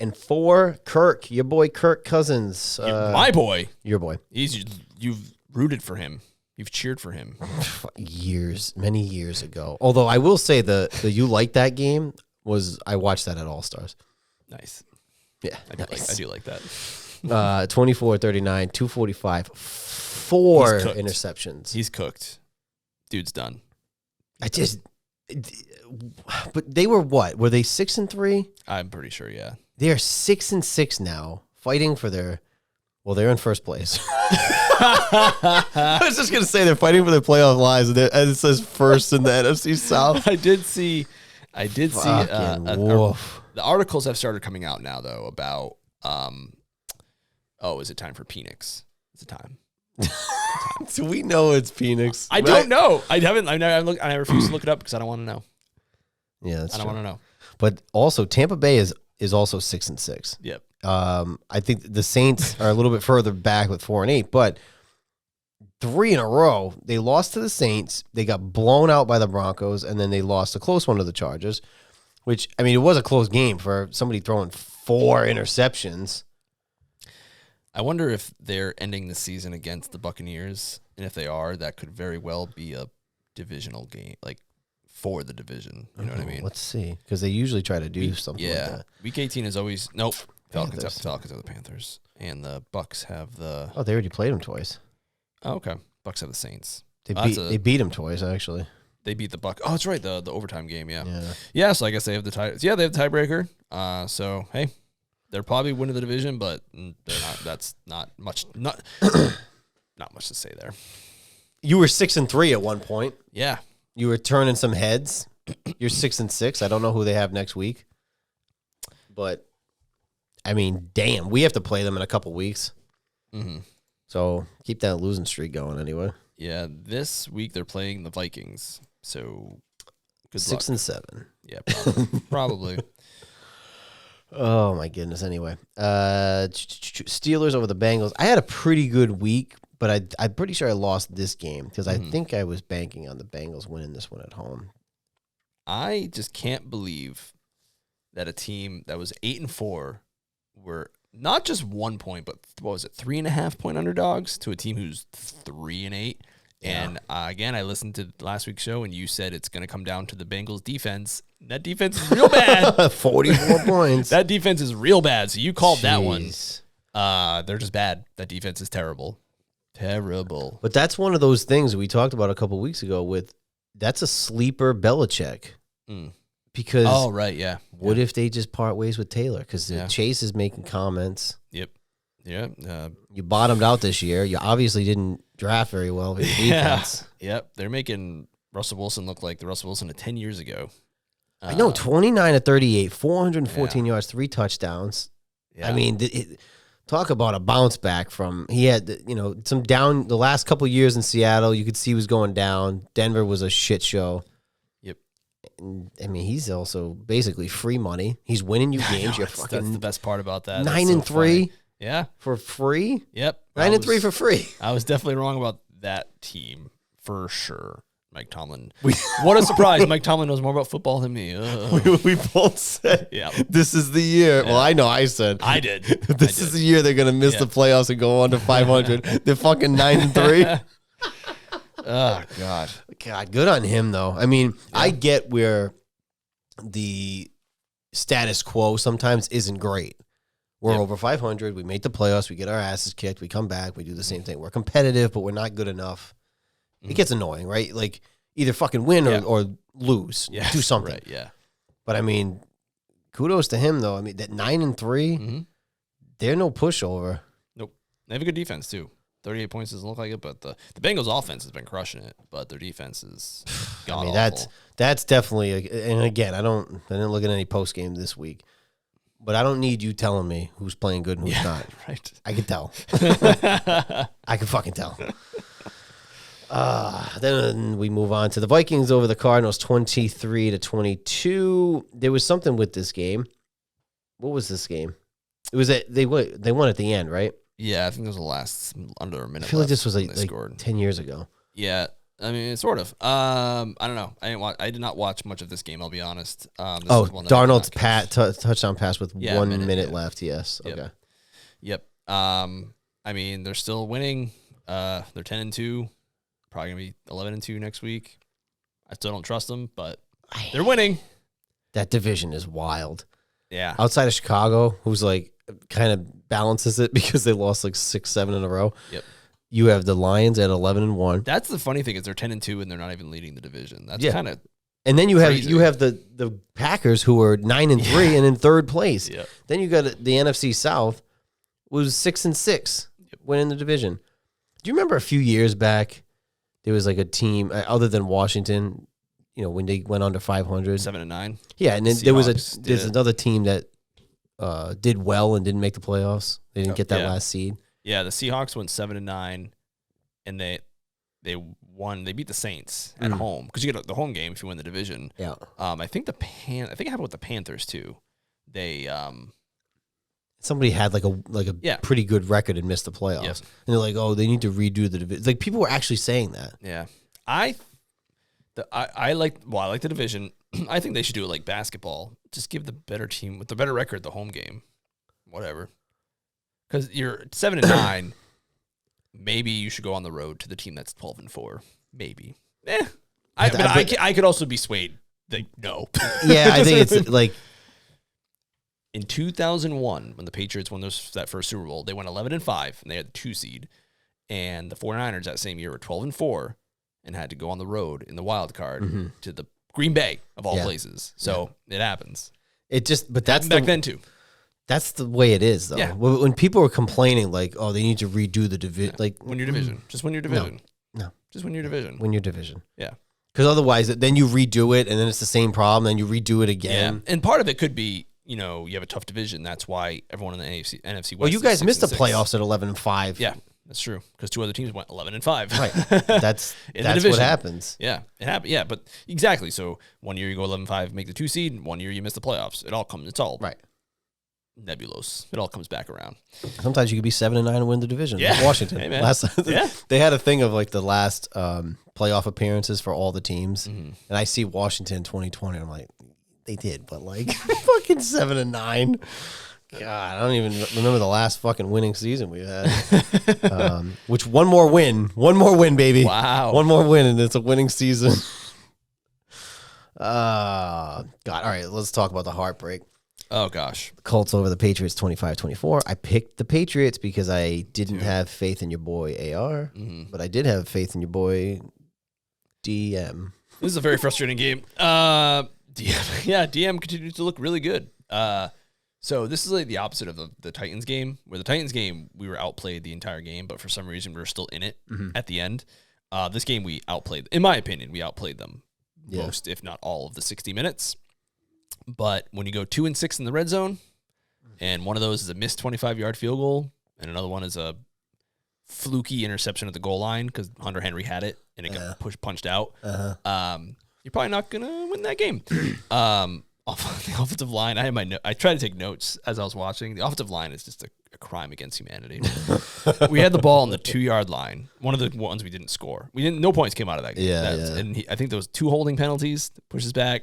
8-4. Kirk, your boy Kirk Cousins. My boy. Your boy. You've rooted for him. You've cheered for him. Many years ago. Although I will say the you like that game I watched that at All-Stars. Nice. Yeah, I do like that. 24-39, 245, 4 interceptions. He's cooked. Dude's done. But they were what? Were they 6-3? I'm pretty sure, yeah. They are 6-6 now, fighting for they're in first place. I was just going to say they're fighting for their playoff lives, and it says first in the NFC South. I did see the articles have started coming out now, though, about, is it time for Penix? Is it time? Do we know it's Penix? I don't know. I refuse to look it up because I don't want to know. Yeah, that's I don't want to know. But also, Tampa Bay is also 6-6. Yep. I think the Saints are a little bit further back with 4-8, but 3 in a row. They lost to the Saints. They got blown out by the Broncos, and then they lost a close one to the Chargers, which, I mean, it was a close game for somebody throwing 4 interceptions. I wonder if they're ending the season against the Buccaneers, and if they are, that could very well be a divisional game, like for the division. You know what I mean? Let's see, because they usually try to do something like that. Week 18 is always Falcons have the Panthers, and the Bucks have the. Oh, they already played them twice. Oh, okay. Bucks have the Saints. They beat them twice, actually. They beat the Bucks. Oh, that's right, the overtime game. Yeah. So I guess they have the tie. Yeah, they have the tiebreaker. So hey. They're probably winning the division, but they're not. That's not much. Not much to say there. You were 6-3 at one point. Yeah, you were turning some heads. You're 6-6. I don't know who they have next week, but I mean, damn, we have to play them in a couple weeks. Mm-hmm. So keep that losing streak going anyway. Yeah, this week they're playing the Vikings. So Good 6 luck. and 7. Yeah, probably. Oh my goodness. Anyway, Steelers over the Bengals. I had a pretty good week, but I'm pretty sure I lost this game because I think I was banking on the Bengals winning this one at home. I just can't believe that a team that was 8-4 were not just 1 point, but what was it, 3.5 point underdogs to a team who's 3-8. Yeah. And again, I listened to last week's show, and you said it's going to come down to the Bengals' defense. That defense is real bad. 44 points. That defense is real bad. So you called that one. Jeez. They're just bad. That defense is terrible. Terrible. But that's one of those things we talked about a couple weeks ago with that's a sleeper Belichick. Because what if they just part ways with Taylor? Because Chase is making comments. Yep. Yeah. You bottomed out this year. You obviously didn't draft very well with your defense. Yep. They're making Russell Wilson look like the Russell Wilson of 10 years ago. I know, 29 of 38, 414 yards, 3 touchdowns. Yeah. I mean, talk about a bounce back from he had some down the last couple of years in Seattle. You could see he was going down. Denver was a shit show. Yep. And, I mean, he's also basically free money. He's winning you games. You're fucking that's the best part about that. 9-3. Funny. Yeah. For free. Yep. 9-3 for free. I was definitely wrong about that team for sure. Mike Tomlin. What a surprise. Mike Tomlin knows more about football than me. We both said, yeah, this is the year. Yeah. Well, I know I said. I did. This is the year they're going to miss the playoffs and go on to 500. They're fucking 9-3. Oh, God. God, good on him, though. I mean, I get where the status quo sometimes isn't great. We're over 500. We made the playoffs. We get our asses kicked. We come back. We do the same thing. We're competitive, but we're not good enough. It gets annoying, right? Like, either fucking win or lose. Yeah. Do something. Right, yeah. But, I mean, kudos to him, though. I mean, that 9-3, they're no pushover. Nope. They have a good defense, too. 38 points doesn't look like it, but the Bengals' offense has been crushing it, but their defense is god awful. That's definitely, and again, I didn't look at any post game this week, but I don't need you telling me who's playing good and who's not. Right. I can tell. I can fucking tell. Then we move on to the Vikings over the Cardinals, 23-22. There was something with this game. What was this game? It was they won at the end, right? Yeah, I think it was the last under a minute. I feel like this was like 10 years ago. Yeah, I mean, sort of. I don't know. I did not watch much of this game. I'll be honest. Darnold's touchdown pass with 1 minute left. Yes. Yep. Okay. Yep. I mean, they're still winning. They're 10-2. Probably gonna be 11-2 next week. I still don't trust them, but they're winning. That division is wild. Yeah. Outside of Chicago, who's like kind of balances it because they lost like 6-7 in a row. Yep. You have the Lions at 11-1. That's the funny thing is they're 10-2 and they're not even leading the division. That's kind of. And then you have the Packers who are 9-3 and in third place. Yep. Then you got the NFC South was 6-6 winning the division. Do you remember a few years back there was like a team other than Washington, when they went under 500, 7-9. Yeah, and then there's another team that did well and didn't make the playoffs. They didn't get that last seed. Yeah, the Seahawks went 7-9, and they won. They beat the Saints at home because you get the home game if you win the division. Yeah. I think it happened with the Panthers too. They somebody had like a pretty good record and missed the playoffs, and they're like, oh, they need to redo the division. Like people were actually saying that. Yeah, I like the division. I think they should do it like basketball. Just give the better team with the better record the home game, whatever. Because you're 7-9, maybe you should go on the road to the team that's 12-4. Maybe. I could also be swayed. Like, no. Yeah, I think it's like in 2001 when the Patriots won that first Super Bowl, they went 11-5 and they had the 2 seed, and the 49ers that same year were 12-4 and had to go on the road in the wild card to the Green Bay of all places. So it happens. But that's back then too. That's the way it is, though. Yeah. When people were complaining, like, oh, they need to redo the division. Like, win your division. Just win your division. No. Just win your division. Win your division. Yeah. Because otherwise, then you redo it, and then it's the same problem, then you redo it again. Yeah. And part of it could be, you have a tough division. That's why everyone in the NFC West. Well, you guys missed the playoffs at 11-5. Yeah. That's true because 2 other teams went 11-5. Right. That's what happens. Yeah, it happened. Yeah, but exactly. So 1 year you go 11-5, make the 2 seed. 1 year you miss the playoffs. It's all right. Nebulous. It all comes back around. Sometimes you could be 7-9 and win the division. Yeah, like Washington. Hey, man. They had a thing of like the last playoff appearances for all the teams, and I see Washington 2020. And I'm like, they did, but like fucking 7-9. God, I don't even remember the last fucking winning season we had. Which one more win, baby. Wow, one more win, and it's a winning season. God, all right, let's talk about the heartbreak. Oh gosh, Colts over the Patriots 25-24. I picked the Patriots because I didn't have faith in your boy AR, but I did have faith in your boy DM. This is a very frustrating game. DM, yeah, DM continues to look really good. So this is like the opposite of the Titans game, where the Titans game, we were outplayed the entire game, but for some reason we were still in it at the end. This game we outplayed, in my opinion, we outplayed them most, if not all of the 60 minutes. But when you go 2-6 in the red zone, and one of those is a missed 25-yard field goal, and another one is a fluky interception at the goal line because Hunter Henry had it and it got punched out, you're probably not going to win that game. Off the offensive line, I tried to take notes as I was watching. The offensive line is just a crime against humanity. We had the ball on the 2-yard line. One of the ones we didn't score. No points came out of that game. And I think there was 2 holding penalties. Pushes back,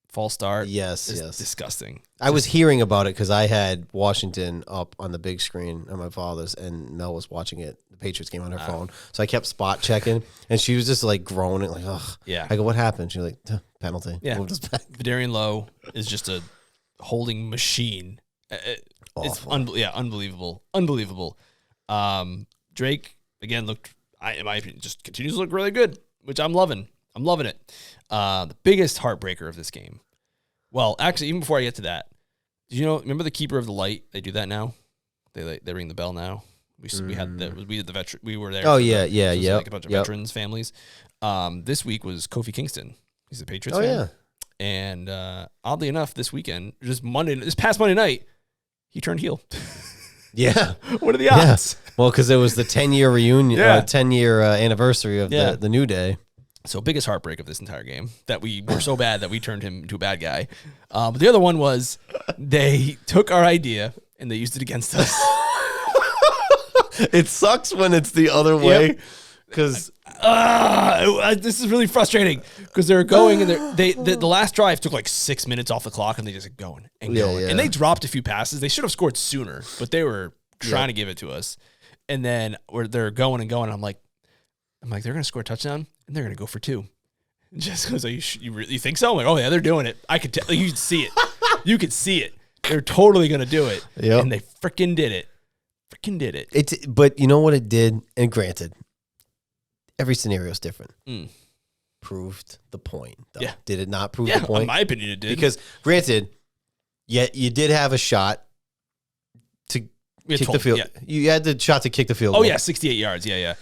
false start. Yes. Disgusting. I was hearing about it because I had Washington up on the big screen at my father's, and Mel was watching it, the Patriots game, on her phone. So I kept spot checking, and she was just like groaning, like, ugh. Yeah. I go, what happened? She's like, penalty. Yeah. Moved us back. Vidarian Lowe is just a holding machine. It's unbelievable. Drake, again, looked, in my opinion, just continues to look really good, which I'm loving. I'm loving it. The biggest heartbreaker of this game. Well, actually, even before I get to that, remember the keeper of the light? They do that now. They ring the bell now. We had the veteran. We were there. Oh yeah. Like a bunch of veterans families. This week was Kofi Kingston. He's a Patriots fan. Yeah. And oddly enough, this past Monday night, he turned heel. Yeah. What are the odds? Yeah. Well, because it was the 10-year reunion, 10-year anniversary of the New Day. So biggest heartbreak of this entire game, that we were so bad that we turned him into a bad guy. But the other one was they took our idea and they used it against us. It sucks when it's the other way, because this is really frustrating because they're going and the last drive took like 6 minutes off the clock and they just kept going and going. And they dropped a few passes. They should have scored sooner, but they were trying to give it to us. And then they're going and going. And I'm like, they're going to score a touchdown and they're going to go for 2. And Jess goes, you really think so? I'm like, oh yeah, they're doing it. I could tell. You could see it. You could see it. They're totally going to do it. Yep. And they freaking did it. But you know what it did? And granted, every scenario is different. Proved the point, though. Yeah. Did it not prove the point? In my opinion, it did. Because granted, you did have a shot to kick the field. Yeah. You had the shot to kick the field. Oh, yeah, 68 yards. Yeah.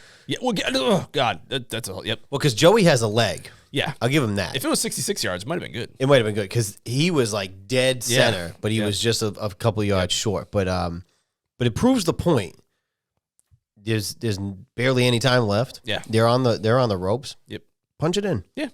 Well, oh, God, that's a yep. Well, because Joey has a leg. Yeah. I'll give him that. If it was 66 yards, it might have been good. It might have been good because he was like dead center, but he was just a couple of yards short. But it proves the point. There's barely any time left. Yeah. They're on the ropes. Yep. Punch it in. Yeah.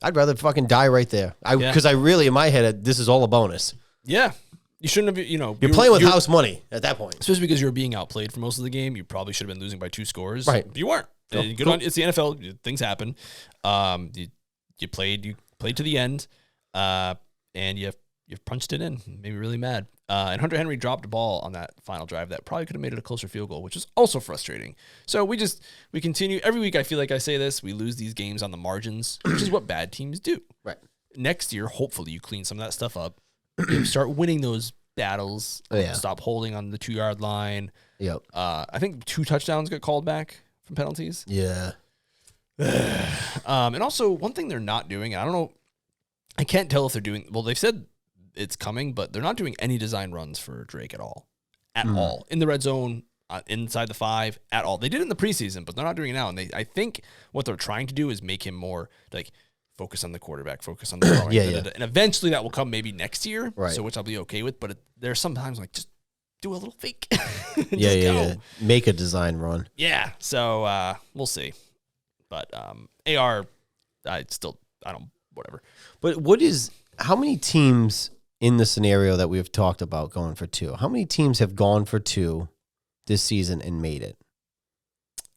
I'd rather fucking die right there. Because I really, in my head, this is all a bonus. Yeah. You shouldn't have, You're playing with house money at that point. Especially because you were being outplayed for most of the game. You probably should have been losing by 2 scores. Right. But you weren't. Cool. It's the NFL. Things happen. You played to the end, and you punched it in. Made me really mad. And Hunter Henry dropped a ball on that final drive that probably could have made it a closer field goal, which is also frustrating. So we continue. Every week I feel like I say this, we lose these games on the margins, which is what bad teams do. Right. Next year, hopefully you clean some of that stuff up. You start winning those battles. Stop holding on the 2-yard line. Yep. I think 2 touchdowns got called back from penalties. Yeah. And also one thing they're not doing, and I don't know, I can't tell if they're doing, well, they've said it's coming, but they're not doing any design runs for Drake at all. All. In the red zone, inside the 5, at all. They did it in the preseason, but they're not doing it now. And I think what they're trying to do is make him more like focus on the quarterback, focus on the throwing. And eventually that will come maybe next year, right. So which I'll be okay with. But there's sometimes like just do a little fake. Yeah. Make a design run. Yeah. So we'll see. But AR, whatever. But how many teams in the scenario that we've talked about going for 2? How many teams have gone for 2 this season and made it?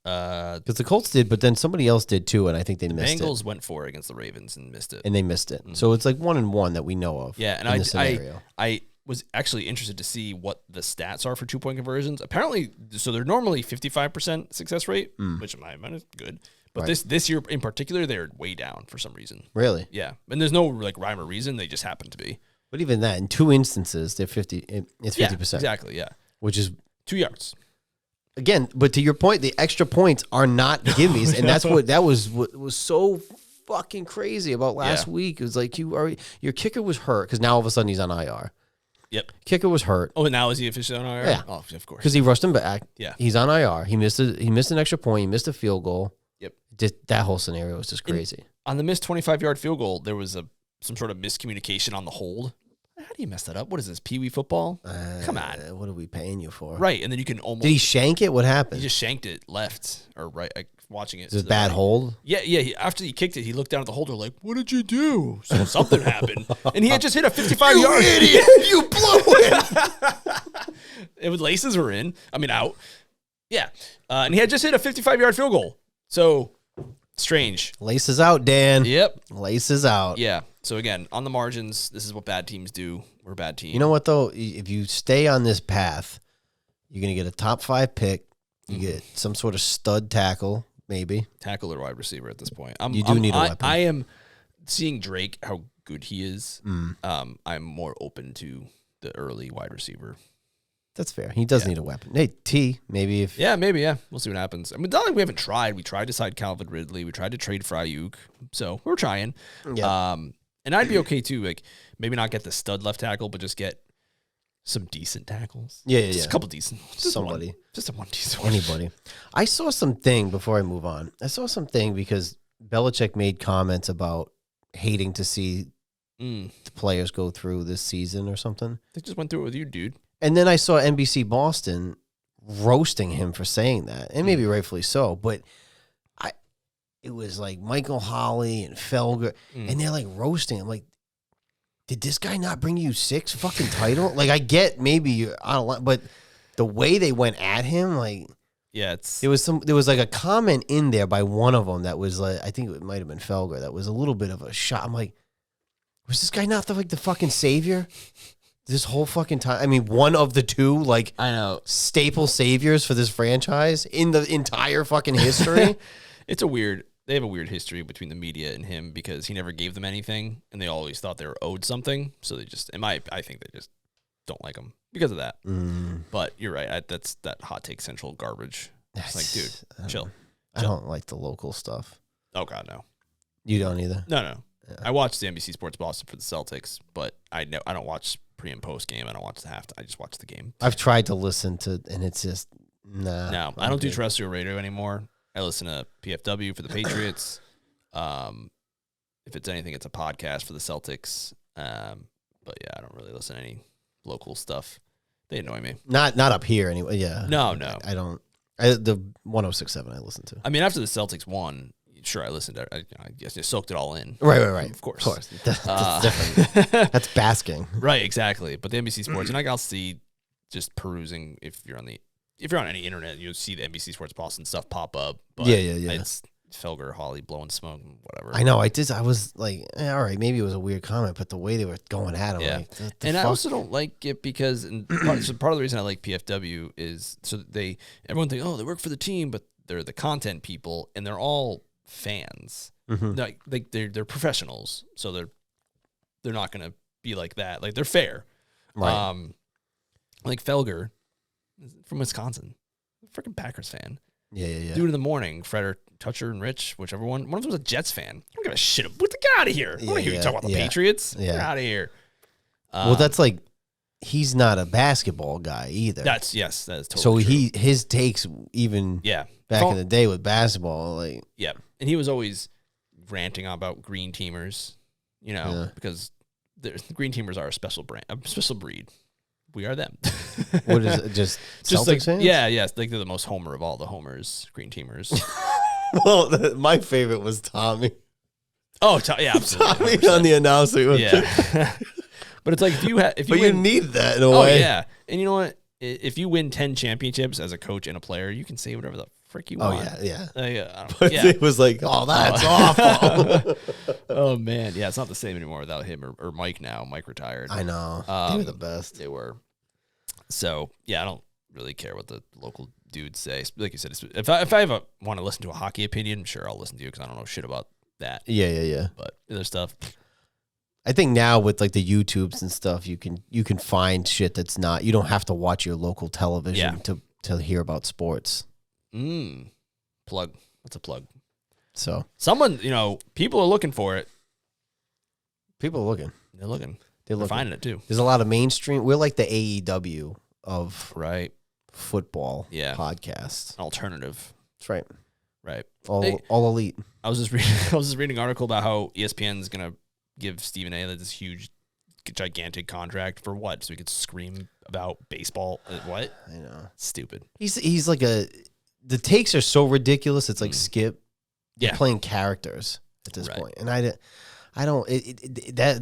Because the Colts did, but then somebody else did too, and I think they missed it. The Bengals went for it against the Ravens and missed it. And they missed it. So it's like 1-1 that we know of. Yeah, and I was actually interested to see what the stats are for 2-point conversions. Apparently, so they're normally 55% success rate, which in my mind is good. But this year in particular, they're way down for some reason. Really? Yeah, and there's no like rhyme or reason. They just happen to be. But even that, in 2 instances, they're 50. It's 50%. Yeah, exactly. Yeah, which is 2 yards. Again, but to your point, the extra points are not gimmies, and that's what was so fucking crazy about last week. It was like your kicker was hurt because now all of a sudden he's on IR. Yep, kicker was hurt. Oh, and now is he officially on IR? Yeah, oh, of course, because he rushed him back. Yeah, he's on IR. He missed an extra point. He missed a field goal. Yep, that whole scenario was just crazy. On the missed 25-yard field goal, there was some sort of miscommunication on the hold. How do you mess that up? What is this, Pee Wee football? Come on. What are we paying you for? Right, and then you can almost... Did he shank it? What happened? He just shanked it left or right, watching it. Is it a bad hold? Yeah. After he kicked it, he looked down at the holder like, what did you do? So something happened. And he had just hit a 55-yard... You idiot! You blew it! It was laces were in. I mean, out. Yeah. And he had just hit a 55-yard field goal. So... strange. Laces out, Dan. Yep. Laces out. Yeah. So again, on the margins, this is what bad teams do. We're a bad team. You know what though? If you stay on this path, you're gonna get a top 5 pick. You get some sort of stud tackle, maybe tackle or wide receiver at this point. You need a weapon. I am seeing Drake how good he is. I'm more open to the early wide receiver. That's fair. He does need a weapon. Hey, maybe if... maybe. We'll see what happens. I mean, it's not like we haven't tried. We tried to sign Calvin Ridley. We tried to trade for Ayuk. So we're trying. Yeah. And I'd be okay, too. Like, maybe not get the stud left tackle, but just get some decent tackles. Yeah. Just a couple decent. Just somebody. Just a one decent one. Anybody. I saw something, before I move on, because Belichick made comments about hating to see the players go through this season or something. They just went through it with you, dude. And then I saw NBC Boston roasting him for saying that, and maybe rightfully so. But it was like Michael Holley and Felger, and they're like roasting him. Like, did this guy not bring you 6 fucking titles? Like, I get maybe I don't like, but the way they went at him, like, there was like a comment in there by one of them that was like, I think it might have been Felger, that was a little bit of a shot. I'm like, was this guy not the fucking savior? This whole fucking time. I mean, one of the 2, like, I know, staple saviors for this franchise in the entire fucking history. They have a weird history between the media and him because he never gave them anything, and they always thought they were owed something. So they just, I think they just don't like him because of that. But you're right. That's that hot take central garbage. It's like, dude, chill. I don't like the local stuff. Oh God, no. You don't either? No. Yeah. I watched the NBC Sports Boston for the Celtics, but I don't watch pre and post game. I don't watch the half. I just watch the game. I've tried to listen to, and it's just nah. No, I don't do terrestrial radio anymore. I listen to PFW for the Patriots. If it's anything, it's a podcast for the Celtics. But yeah, I don't really listen to any local stuff. They annoy me. Not up here anyway. Yeah. No. I don't. The 106.7 I listen to. I mean, after the Celtics won, sure, I listened to it. I guess I soaked it all in. Right. Of course. That's different. That's basking. Right, exactly. But the NBC Sports, and I'll see, just perusing, if you're on any internet, you'll see the NBC Sports Boston stuff pop up. But yeah. It's Felger, Holly, blowing smoke, whatever. I know. I was like, all right, maybe it was a weird comment, but the way they were going at him, like, I also don't like it because, part of the reason I like PFW is so everyone thinks, oh, they work for the team, but they're the content people, and they're all fans. They're professionals, so they're not gonna be like that. Like, they're fair. Right. Like Felger from Wisconsin, freaking Packers fan. Yeah. Dude in the morning, Fred or Toucher and Rich, whichever one. One of them's a Jets fan. I don't give a shit. Get out of here. I don't hear you talk about the Patriots. Yeah. Get out of here. Well, that's like, he's not a basketball guy either. That is totally true. true. His takes even back in the day with basketball, like, and he was always ranting about green teamers, because the green teamers are a special breed. we are them. What is it? Just Celtics like, fans? Yeah. I think they're the most homer of all the homers, green teamers. Well, my favorite was Tommy. Oh, yeah, absolutely. Tommy on the announcer. Yeah. But it's like if you need that in a way. Oh yeah, and you know what? If you win 10 championships as a coach and a player, you can say whatever the frick you want. Oh yeah. But it was like, oh, that's awful. Oh man, yeah, it's not the same anymore without him or Mike now. Mike retired. I know. They were the best. They were. So yeah, I don't really care what the local dudes say. Like you said, if I ever want to listen to a hockey opinion, sure, I'll listen to you because I don't know shit about that. Yeah. But other stuff. I think now with like the YouTubes and stuff, you can find shit that's not. You don't have to watch your local television to hear about sports. Plug. That's a plug. So someone, people are looking for it. People are looking. They're looking. They're finding it too. There's a lot of mainstream. We're like the AEW of football podcasts. Alternative. That's right. Right. All elite. I was just reading an article about how ESPN is gonna give Stephen A. this huge, gigantic contract for what? So he could scream about baseball. What? I know. Stupid. He's like the takes are so ridiculous. It's like Skip. Yeah. They're playing characters at this point. And I don't.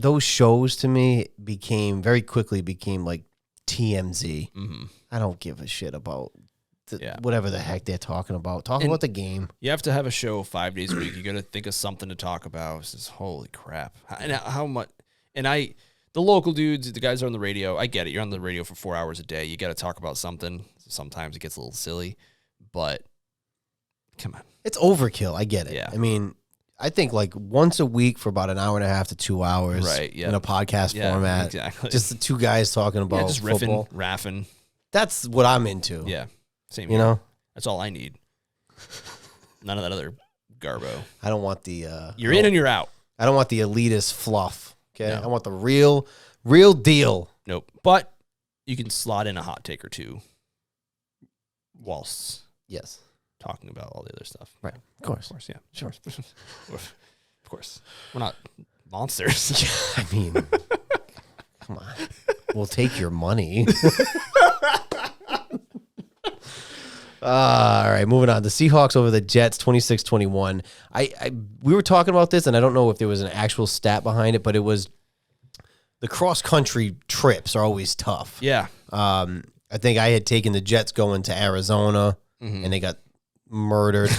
Those shows to me very quickly became like TMZ. Mm-hmm. I don't give a shit about whatever the heck they're talking about. About the game. You have to have a show 5 days a week. You got to think of something to talk about. It's just, holy crap. And how much? And the local dudes, the guys are on the radio. I get it. You're on the radio for 4 hours a day. You got to talk about something. Sometimes it gets a little silly, but come on. It's overkill. I get it. Yeah. I mean, I think like once a week for about an hour and a half to 2 hours in a podcast format. Exactly. Just the two guys talking about just football. raffing. That's what I'm into. Yeah. Same here. You know? That's all I need. None of that other garbo. I don't want the... you're in and you're out. I don't want the elitist fluff. Okay? No. I want the real deal. Nope. But you can slot in a hot take or two whilst talking about all the other stuff. Right. Of course, yeah. Sure. Of course. We're not monsters. I mean, come on. We'll take your money. All right, moving on. The Seahawks over the Jets, 26-21. We were talking about this, and I don't know if there was an actual stat behind it, but it was the cross-country trips are always tough. Yeah. I think I had taken the Jets going to Arizona, and they got murdered.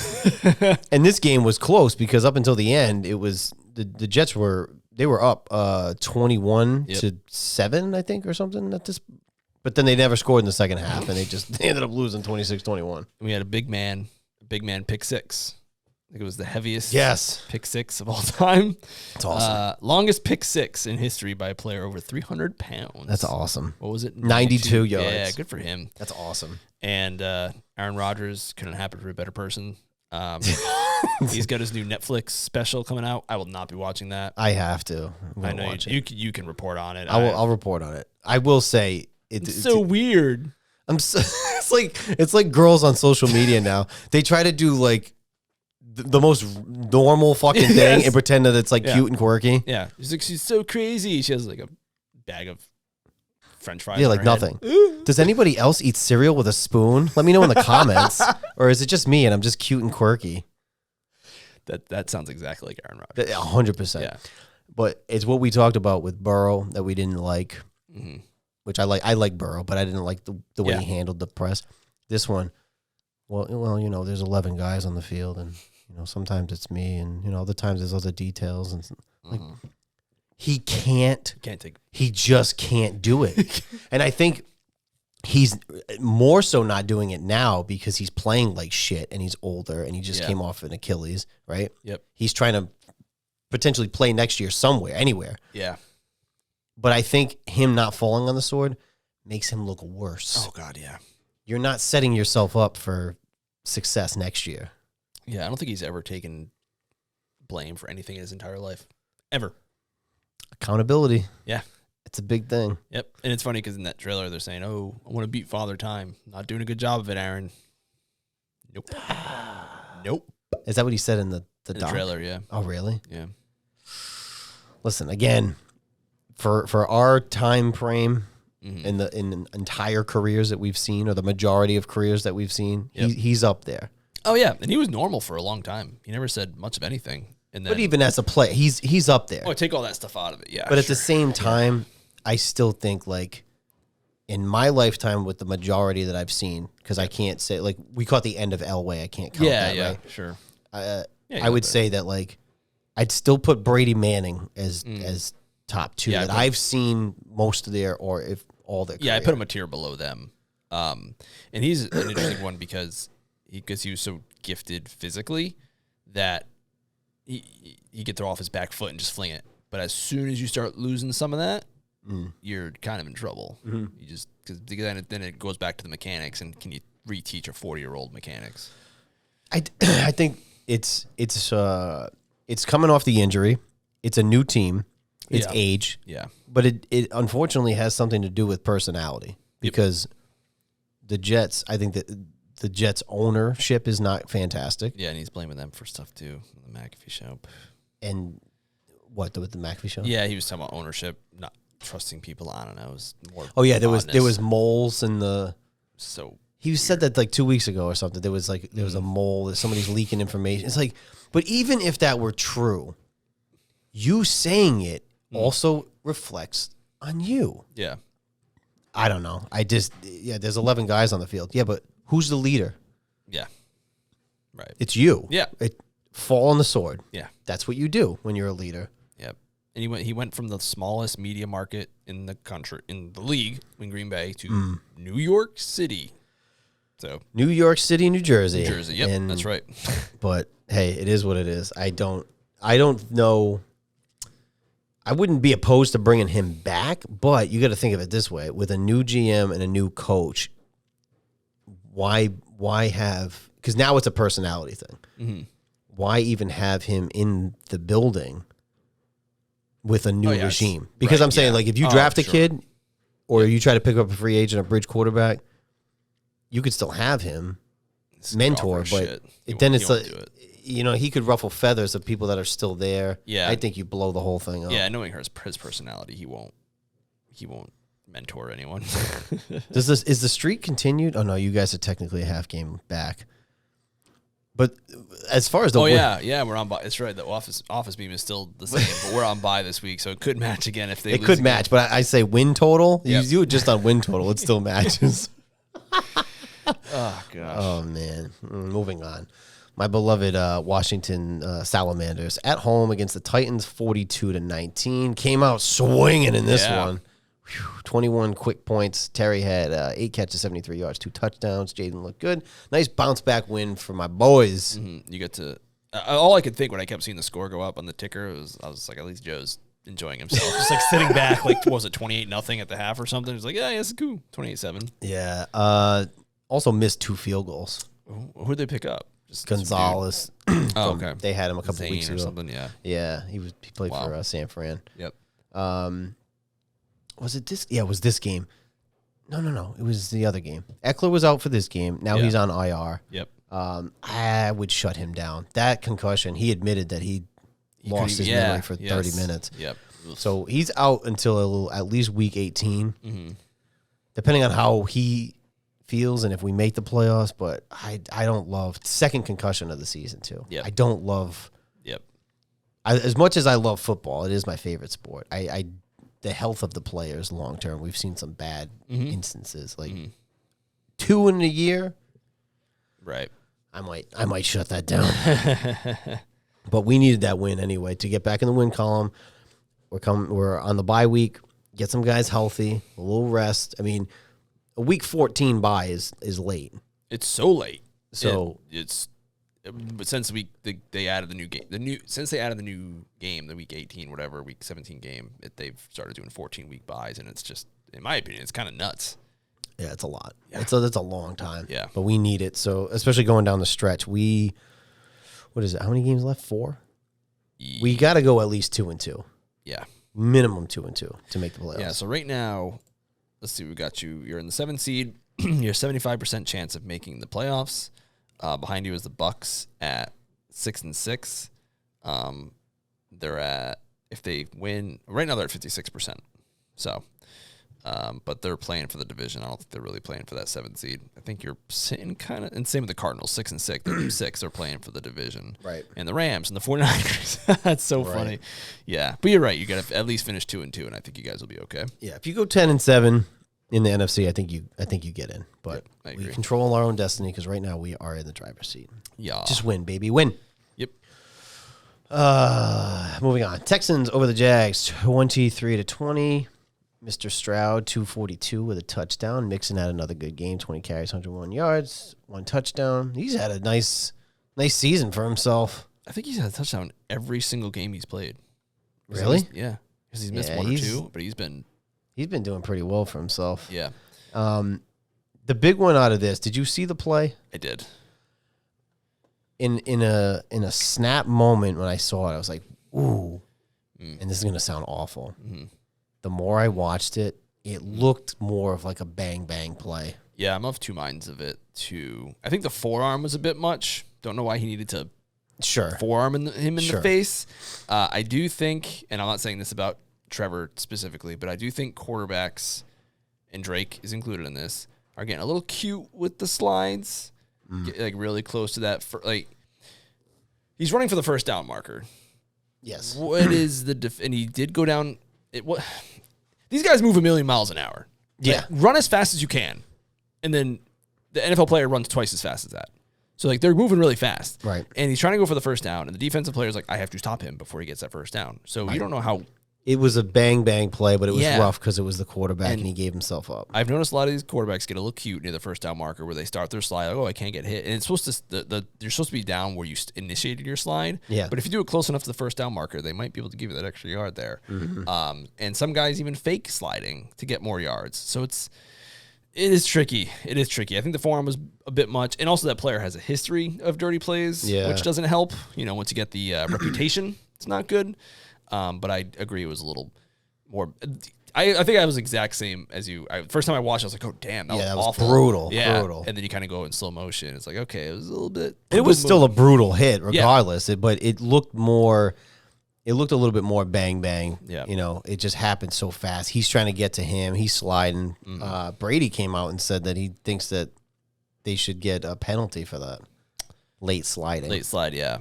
And this game was close because up until the end, it was the Jets were up 21-7, I think, or something at this. But then they never scored in the second half, and they ended up losing 26-21. We had a big man pick six. I think it was the heaviest pick six of all time. That's awesome. Longest pick six in history by a player over 300 pounds. That's awesome. What was it? 92 yards. Yeah, good for him. That's awesome. And Aaron Rodgers, couldn't happen for a better person. He's got his new Netflix special coming out. I will not be watching that. I have to. I know you can report on it. I'll report on it. I will say it's so weird. It's like girls on social media now. They try to do like the most normal fucking thing and pretend that it's like cute and quirky. Yeah, she's so crazy. She has like a bag of French fries. Yeah, like nothing. Does anybody else eat cereal with a spoon? Let me know in the comments. Or is it just me and I'm just cute and quirky? That sounds exactly like Aaron Rodgers. 100%. Yeah. But it's what we talked about with Burrow that we didn't like, which I like. I like Burrow, but I didn't like the way he handled the press. This one, well, you know, there's 11 guys on the field, and you know, sometimes it's me, and you know, other times there's other details, and like he just can't do it. And I think he's more so not doing it now because he's playing like shit and he's older and he just came off an Achilles, right? Yep. He's trying to potentially play next year somewhere, anywhere. Yeah. But I think him not falling on the sword makes him look worse. Oh, God, yeah. You're not setting yourself up for success next year. Yeah, I don't think he's ever taken blame for anything in his entire life. Ever. Accountability. Yeah. It's a big thing. Yep. And it's funny because in that trailer, they're saying, oh, I want to beat Father Time. Not doing a good job of it, Aaron. Nope. Nope. Is that what he said in the trailer? Yeah. Oh, really? Yeah. Listen, again, for our time frame, in the entire careers that we've seen, or the majority of careers that we've seen. Yep. He's up there. Oh yeah, and he was normal for a long time. He never said much of anything. And then, But even as a player, he's up there. oh, take all that stuff out of it. Yeah, But at the same time, I still think, like, in my lifetime with the majority that I've seen, because I can't say, like, we caught the end of Elway. I can't count that, right? Sure. I would say that, like, I'd still put Brady Manning as top two that I've seen most of their, or if all their career. I put him a tier below them. And he's an interesting one because he was so gifted physically that he could throw off his back foot and just fling it. But as soon as you start losing some of that, you're kind of in trouble. You just because then it goes back to the mechanics, and can you reteach a 40-year-old mechanics? I think it's coming off the injury. It's a new team. It's age. Yeah. But it unfortunately has something to do with personality, because the Jets, I think that the Jets ownership is not fantastic. Yeah, and he's blaming them for stuff too. The McAfee show. And what, with the McAfee show? Yeah, he was talking about ownership, not trusting people. I don't know. It was more. Oh yeah, there was moles in the. So he said that like 2 weeks ago or something. There was a mole that somebody's leaking information. It's like, but even if that were true, you saying it also reflects on you. Yeah. I don't know. There's 11 guys on the field. Yeah, but who's the leader? Yeah. Right. It's you. Yeah. Fall on the sword. Yeah. That's what you do when you're a leader. Yep. And he went from the smallest media market in the country, in the league, in Green Bay, to New York City. So New York City, New Jersey. New Jersey. Yep. That's right. But hey, it is what it is. I don't know. I wouldn't be opposed to bringing him back, but you got to think of it this way: with a new GM and a new coach, why have? Because now it's a personality thing. Mm-hmm. Why even have him in the building with a new regime? Because I'm saying, like, if you draft a kid, or you try to pick up a free agent, a bridge quarterback, you could still have him mentor, but then it's like, he could ruffle feathers of people that are still there. Yeah, I think you blow the whole thing up. Yeah, knowing his personality, he won't mentor anyone. Is the streak continued? Oh no, you guys are technically a half game back. But as far as the we're on bye. It's right. The office beam is still the same, but we're on bye this week, so it could match again if they. It could match, but I say win total. Yep. You do it just on win total, it still matches. Oh gosh. Oh man. Moving on. My beloved Washington Salamanders at home against the Titans, 42-19. Came out swinging in this one. 21 quick points. Terry had 8 catches, 73 yards, 2 touchdowns. Jaden looked good. Nice bounce back win for my boys. Mm-hmm. You get to all I could think when I kept seeing the score go up on the ticker was I was like, at least Joe's enjoying himself, just like sitting back, like what was it, 28-0 at the half or something? It was like, yeah, it's cool, 28-7. Yeah. Also missed 2 field goals. Who'd they pick up? Just Gonzalez. Okay. They had him a couple weeks ago or something. Yeah. Yeah, he played for San Fran. Yep. Was it this? Yeah, it was this game. No. It was the other game. Eckler was out for this game. Now he's on IR. Yep. I would shut him down. That concussion, he admitted that he lost his memory for 30 minutes. Yep. So he's out until at least week 18, depending on how he feels and if we make the playoffs. But I don't love second concussion of the season too. Yep. I don't love. Yep. As much as I love football, it is my favorite sport. The health of the players long term. We've seen some bad instances, like 2 in a year. Right. I might shut that down. But we needed that win anyway to get back in the win column. We're on the bye week. Get some guys healthy, a little rest. I mean, a week 14 bye is late. It's so late. So but since they added the new game, since they added the new game, the week 18, whatever, week 17 game, they've started doing 14-week buys, and it's just, in my opinion, it's kind of nuts. Yeah, it's a lot. Yeah. It's a long time. Yeah, but we need it. So especially going down the stretch, what is it? How many games left? 4. Yeah. We got to go at least 2-2. Yeah, minimum 2-2 to make the playoffs. Yeah. So right now, let's see, we got you. You're in the 7th seed. You're 75% chance of making the playoffs. Behind you is the Bucks at 6-6. They're at, if they win right now, they're at 56%. So But they're playing for the division. I don't think they're really playing for that 7th seed. I think you're sitting kind of, and same with the Cardinals, 6 and 6. They're 6. They're playing for the division. Right. And the Rams and the 49ers. That's so funny. Yeah. But you're right. You got to at least finish 2-2, and I think you guys will be okay. Yeah. If you go 10-7 in the NFC, I think you get in. But we control our own destiny because right now we are in the driver's seat. Yeah. Just win, baby. Win. Yep. Moving on. Texans over the Jags, 23-20. Mr. Stroud, 242 with a touchdown. Mixon had another good game, 20 carries, 101 yards, 1 touchdown. He's had a nice season for himself. I think he's had a touchdown every single game he's played. Really? Yeah. Because he's missed 1 or 2, but he's been doing pretty well for himself. Yeah. The big one out of this, did you see the play? I did. In a snap moment when I saw it, I was like, ooh. And this is going to sound awful. Mm-hmm. The more I watched it, it looked more of like a bang-bang play. Yeah, I'm of two minds of it, too. I think the forearm was a bit much. Don't know why he needed to forearm him in the face. I do think, and I'm not saying this about Trevor specifically, but I do think quarterbacks, and Drake is included in this, are getting a little cute with the slides, like really close to that. He's running for the first down marker. Yes. What is and he did go down. These guys move 1,000,000 miles an hour. Yeah. Like, run as fast as you can, and then the NFL player runs twice as fast as that. So, like, they're moving really fast. Right. And he's trying to go for the first down, and the defensive player's like, I have to stop him before he gets that first down. So, you don't know how. It was a bang-bang play, but it was rough because it was the quarterback, and he gave himself up. I've noticed a lot of these quarterbacks get a little cute near the first down marker where they start their slide, like, oh, I can't get hit. And it's supposed to, you're supposed to be down where you initiated your slide. Yeah. But if you do it close enough to the first down marker, they might be able to give you that extra yard there. Mm-hmm. And some guys even fake sliding to get more yards. So it is tricky. It is tricky. I think the forearm was a bit much. And also that player has a history of dirty plays, which doesn't help. Once you get the reputation, it's not good. But I agree it was a little more. I think I was the exact same as you. First time I watched, I was like, "Oh damn, that was awful, brutal, yeah." Brutal. And then you kind of go in slow motion. It's like, okay, it was a little bit. It was still a brutal hit, regardless. But it looked more. It looked a little bit more bang bang. Yeah. It just happened so fast. He's trying to get to him. He's sliding. Mm-hmm. Brady came out and said that he thinks that they should get a penalty for that late sliding. Late slide, yeah.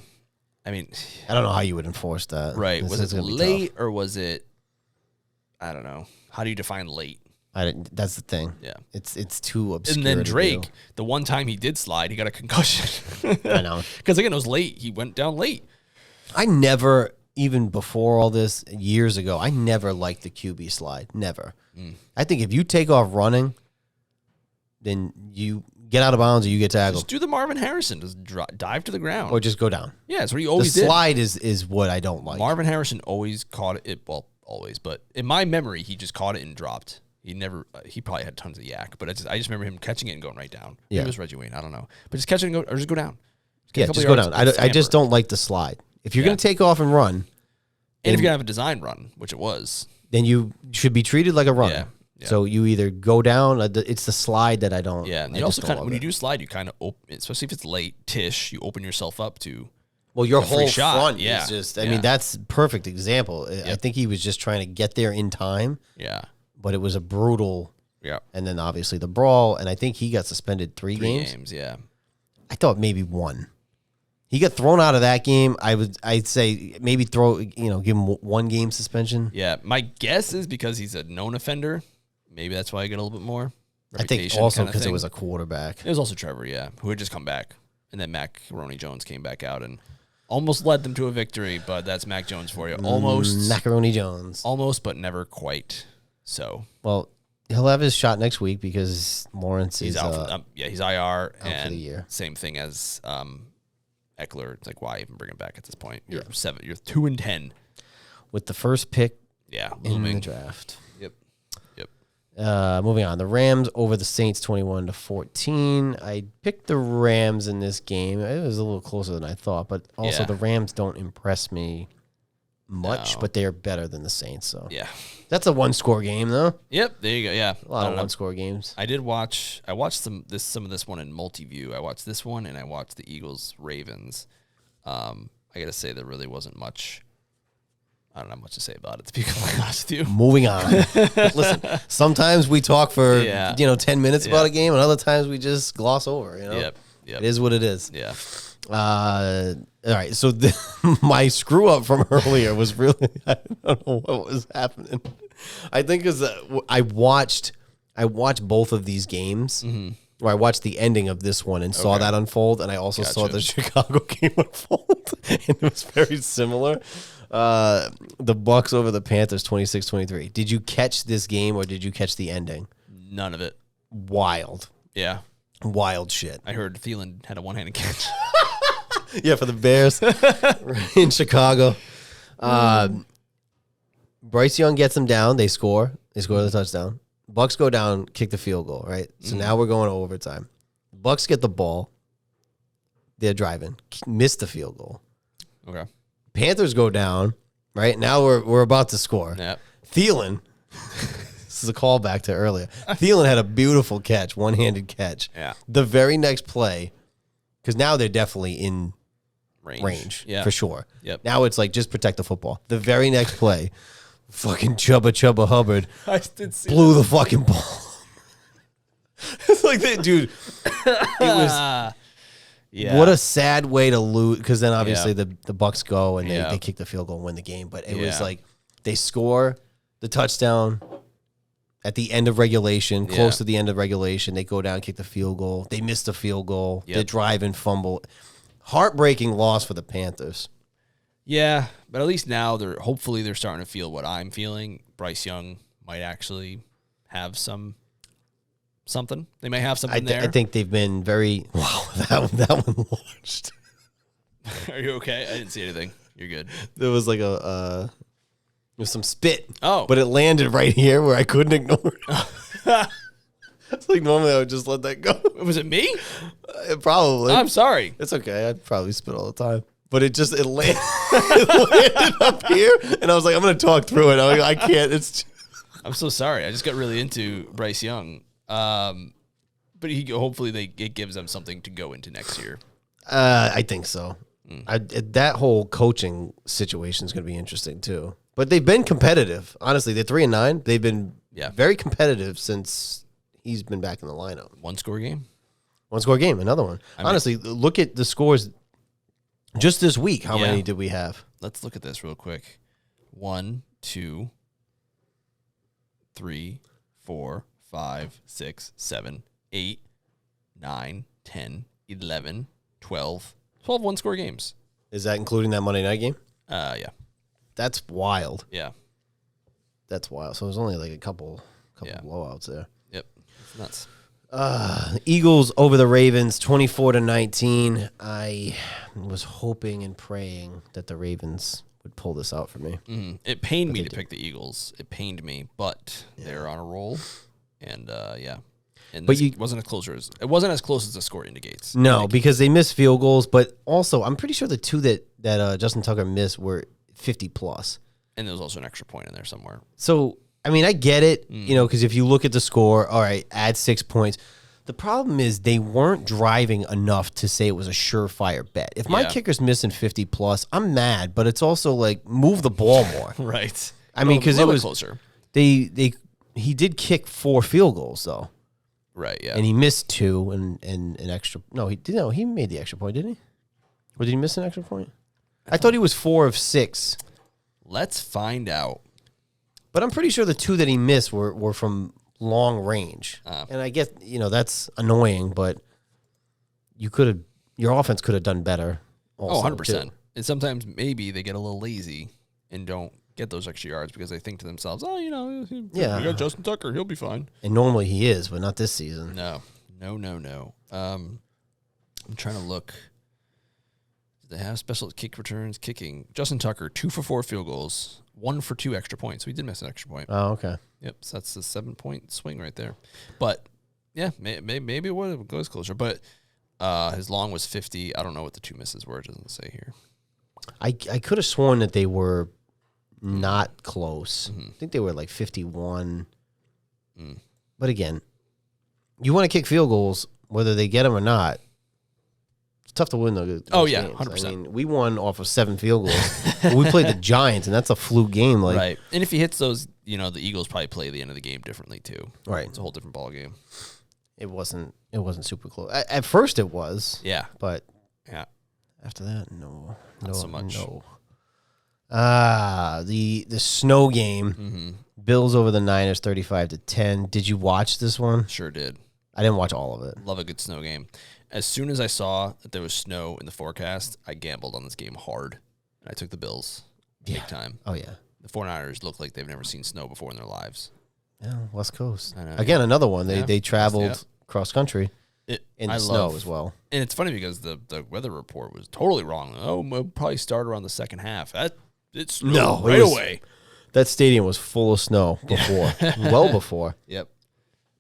I mean, I don't know how you would enforce that. Right. Was it late or was it, I don't know. How do you define late? That's the thing. Yeah. It's too obscure. And then Drake, the one time he did slide, he got a concussion. I know. Because, again, it was late. He went down late. I never, even before all this, years ago, I never liked the QB slide. Never. I think if you take off running, then you get out of bounds or you get tackled. Just do the Marvin Harrison. Just dive to the ground. Or just go down. Yeah, that's what he always did. The slide is what I don't like. Marvin Harrison always caught it. Well, always. But in my memory, he just caught it and dropped. He never. He probably had tons of yak. But I just remember him catching it and going right down. Yeah. Maybe it was Reggie Wayne. I don't know. But just catch it and go, or just go down. Just go down. I just don't like the slide. If you're going to take off and run. And if you're going to have a design run, which it was. Then you should be treated like a runner. Yeah. So you either go down. It's the slide that I don't. Yeah, and you also kind of when you do slide, you kind of open, especially if it's late you open yourself up to. Well, your whole shot. front is just. I mean, that's a perfect example. Yep. I think he was just trying to get there in time. Yeah, but it was a brutal. Yeah, and then obviously the brawl, and I think he got suspended 3 games. Yeah, I thought maybe 1. He got thrown out of that game. I'd say maybe give him 1 game suspension. Yeah, my guess is because he's a known offender. Maybe that's why I get a little bit more. I think also because it was a quarterback. It was also Trevor, who had just come back. And then Macaroni Jones came back out and almost led them to a victory, but that's Mac Jones for you. Almost. Macaroni Jones. Almost, but never quite. So. Well, he'll have his shot next week because Lawrence is out. He's IR. Out and for the year. Same thing as Eckler. It's like, why even bring him back at this point? You're 2-10. With the first pick in the draft. Yep. Moving on, the Rams over the Saints 21-14. I picked the Rams in this game. It was a little closer than I thought, but also the Rams don't impress me much, but they are better than the Saints. So that's a 1-score game, though. Yep, there you go. Yeah, a lot of 1-score games. I watched some of this one in multi-view. I watched this one and I watched the Eagles Ravens. I gotta say there really wasn't much. I don't have much to say about it, to be completely honest with you. Moving on. Listen, sometimes we talk for 10 minutes about a game, and other times we just gloss over. Yep. It is what it is. Yeah. All right. So my screw up from earlier was really, I don't know what was happening. I think because I watched both of these games. Mm-hmm. Or I watched the ending of this one and saw that unfold, and I also saw the Chicago game unfold, and it was very similar. The Bucks over the Panthers, 26-23. Did you catch this game, or did you catch the ending? None of it. Wild. Yeah. Wild shit. I heard Thielen had a one-handed catch. Yeah, for the Bears in Chicago. Bryce Young gets them down. They score. They score the touchdown. Bucks go down, kick the field goal, right? So now we're going to overtime. Bucks get the ball. They're driving. Miss the field goal. Okay. Panthers go down, right? Now we're about to score. Yep. Thielen, this is a callback to earlier. Thielen had a beautiful catch, one-handed catch. Yeah. The very next play, because now they're definitely in range for sure. Yep. Now it's like just protect the football. The very next play, fucking Chubba Hubbard blew the fucking ball. It's like that, dude. It was. Yeah. What a sad way to lose, because then obviously the Bucks go and they kick the field goal and win the game. But it was like they score the touchdown at the end of regulation, close to the end of regulation. They go down, kick the field goal. They miss the field goal. They drive and fumble. Heartbreaking loss for the Panthers. Yeah, but at least now hopefully they're starting to feel what I'm feeling. Bryce Young might actually have something. They may have something there. I think they've been very... Wow, that one launched. Are you okay? I didn't see anything. You're good. There was like there was some spit. Oh. But it landed right here where I couldn't ignore it. It's like normally I would just let that go. Was it me? Probably. I'm sorry. It's okay. I'd probably spit all the time. But it landed, it landed up here, and I was like, I'm going to talk through it. I can't. I'm so sorry. I just got really into Bryce Young. But hopefully it gives them something to go into next year. I think so. That whole coaching situation is going to be interesting too. But they've been competitive. Honestly, they're 3-9. They've been very competitive since he's been back in the lineup. One score game. Another one. Honestly, look at the scores just this week. How many did we have? Let's look at this real quick. 1, 2, 3, 4, 5, 6, 7, 8, 9, 10, 11, 12 one-score games. Is that including that Monday night game? Yeah. That's wild. Yeah. That's wild. So it was only like a couple blowouts there. Yep. It's nuts. Eagles over the Ravens, 24-19. I was hoping and praying that the Ravens would pull this out for me. Mm-hmm. It pained me to pick the Eagles. It pained me, but they're on a roll. And and but it wasn't as close as the score indicates. No, because they missed field goals, but also I'm pretty sure the two that Justin Tucker missed were 50 plus. And there was also an extra point in there somewhere. So I mean, I get it, because if you look at the score, all right, add 6 points. The problem is they weren't driving enough to say it was a surefire bet. If my kicker's missing 50 plus, I'm mad, but it's also like move the ball more. Right. I mean, because it was closer. He did kick 4 field goals though. Right. Yeah. And he missed 2 and an extra. No, he made the extra point, didn't he? Or did he miss an extra point? I thought he was 4 of 6. Let's find out. But I'm pretty sure the 2 that he missed were from long range. And I guess, that's annoying, but your offense could have done better also. 100%. Too. And sometimes maybe they get a little lazy and don't get those extra yards because they think to themselves, we got Justin Tucker, he'll be fine. And normally he is, but not this season. No. I'm trying to look. Do they have special kick returns? Kicking. Justin Tucker, 2 for 4 field goals. 1 for 2 extra points. So he did miss an extra point. Oh, okay. Yep. So that's a 7-point swing right there. But yeah, maybe it goes closer. But his long was 50. I don't know what the 2 misses were. It doesn't say here. I could have sworn that they were not close. I think they were like 51. But again, you want to kick field goals, whether they get them or not. tough to win those Oh, yeah, games. 100%. I mean, we won off of 7 field goals. We played the Giants, and that's a fluke game. Like, right. And if he hits those, the Eagles probably play the end of the game differently too. Right. It's a whole different ball game. It wasn't super close. At first, it was. Yeah. But yeah, after that, no, not so much. No. The snow game. Mm-hmm. Bills over the Niners, 35-10. Did you watch this one? Sure did. I didn't watch all of it. Love a good snow game. As soon as I saw that there was snow in the forecast, I gambled on this game hard. And I took the Bills big time. Oh, yeah. The 49ers look like they've never seen snow before in their lives. Yeah, West Coast. I know, Again, another one. Yeah. They traveled cross country in the snow as well. And it's funny because the weather report was totally wrong. Oh, we'll probably start around the second half. It snowed right away. That stadium was full of snow before, well before. Yep.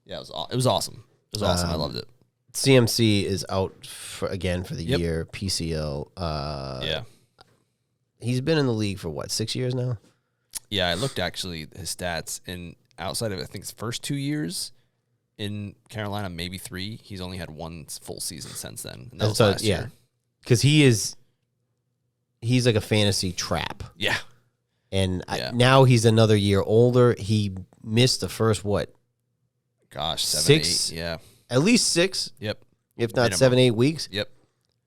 Yeah, it was awesome. It was awesome. I loved it. CMC is out for the Yep. year. PCL. Yeah. He's been in the league for 6 years now? Yeah, I looked actually his stats, and outside of I think his first 2 years in Carolina, maybe 3, he's only had 1 full season since then. And that was last year. Because he's like a fantasy trap. Yeah. And now he's another year older. He missed the first, Gosh, 7, 6? 8, yeah. At least 6. Yep. If not Minimum. 7, 8 weeks. Yep.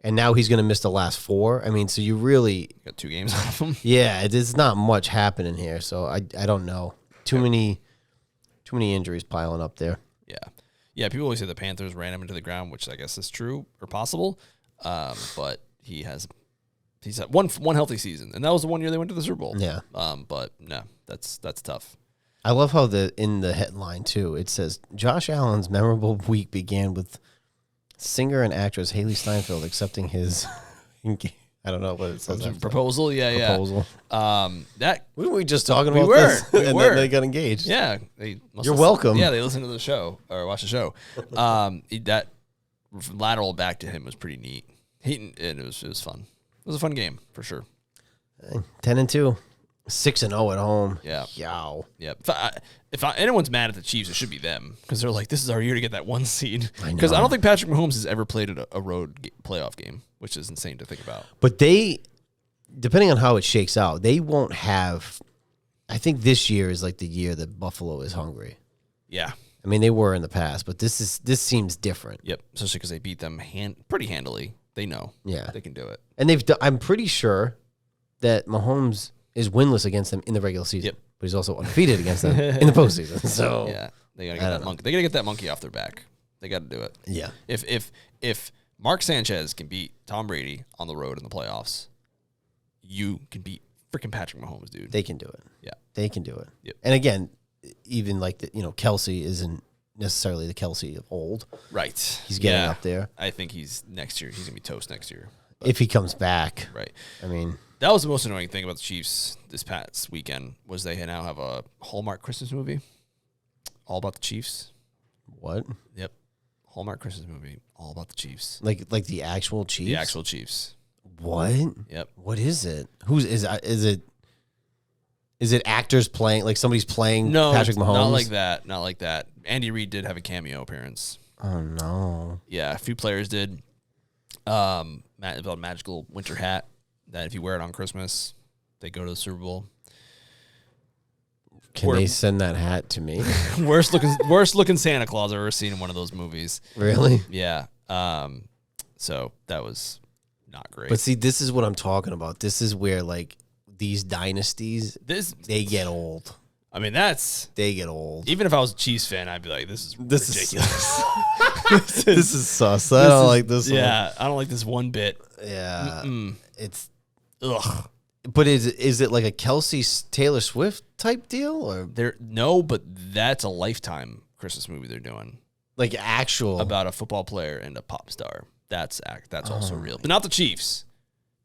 And now he's going to miss the last 4. I mean, so you really... Got 2 games off him. Yeah, it's not much happening here. So I don't know. Too many injuries piling up there. Yeah. Yeah, people always say the Panthers ran him into the ground, which I guess is true or possible. But he's had one healthy season, and that was the 1 year they went to the Super Bowl. Yeah. But no, that's tough. I love how in the headline, too, it says, Josh Allen's memorable week began with singer and actress Haley Steinfeld accepting his, I don't know what it says. Proposal, Proposal. That Weren't we just talking We about were. this? We and were. then they got engaged. yeah, You're welcome. Yeah, they listened to the show or watched the show. That lateral back to him was pretty neat. It was fun. It was a fun game for sure. 10-2, 6-0 at home. Yeah. Yow. Yeah. If anyone's mad at the Chiefs, it should be them because they're like, this is our year to get that 1 seed. Because I don't think Patrick Mahomes has ever played a road playoff game, which is insane to think about. But they, depending on how it shakes out, they won't have. I think this year is like the year that Buffalo is hungry. Yeah. I mean, they were in the past, but this seems different. Yep. Especially because they beat them pretty handily. They know. Yeah. They can do it. And I'm pretty sure that Mahomes is winless against them in the regular season. Yep. But he's also undefeated against them in the postseason. So yeah, they gotta get that monkey. They gotta get that monkey off their back. They gotta do it. Yeah. If Mark Sanchez can beat Tom Brady on the road in the playoffs, you can beat freaking Patrick Mahomes, dude. They can do it. Yeah, they can do it. Yep. And again, even like Kelsey isn't necessarily the Kelsey of old. Right. He's getting up there. I think next year. He's gonna be toast next year. If he comes back. Right. I mean, that was the most annoying thing about the Chiefs this past weekend was they now have a Hallmark Christmas movie all about the Chiefs. What? Yep. Hallmark Christmas movie all about the Chiefs. Like the actual Chiefs? The actual Chiefs. What? Yep. What is it? Is it actors playing, like somebody's playing Patrick Mahomes? Not like that. Andy Reid did have a cameo appearance. Oh no. Yeah, a few players did. About a magical winter hat that if you wear it on Christmas, they go to the Super Bowl. Can they send that hat to me? worst looking Santa Claus I've ever seen in one of those movies. Really? Yeah. So that was not great. But see, this is what I'm talking about. This is where like these dynasties, they get old. I mean, they get old. Even if I was a Chiefs fan, I'd be like, this is ridiculous. This is sus. I don't like this one. Yeah, I don't like this one bit. Yeah. It's ugh. But is it like a Kelsey Taylor Swift type deal or no? But that's a Lifetime Christmas movie they're doing, like actual about a football player and a pop star. That's also real, but not the Chiefs.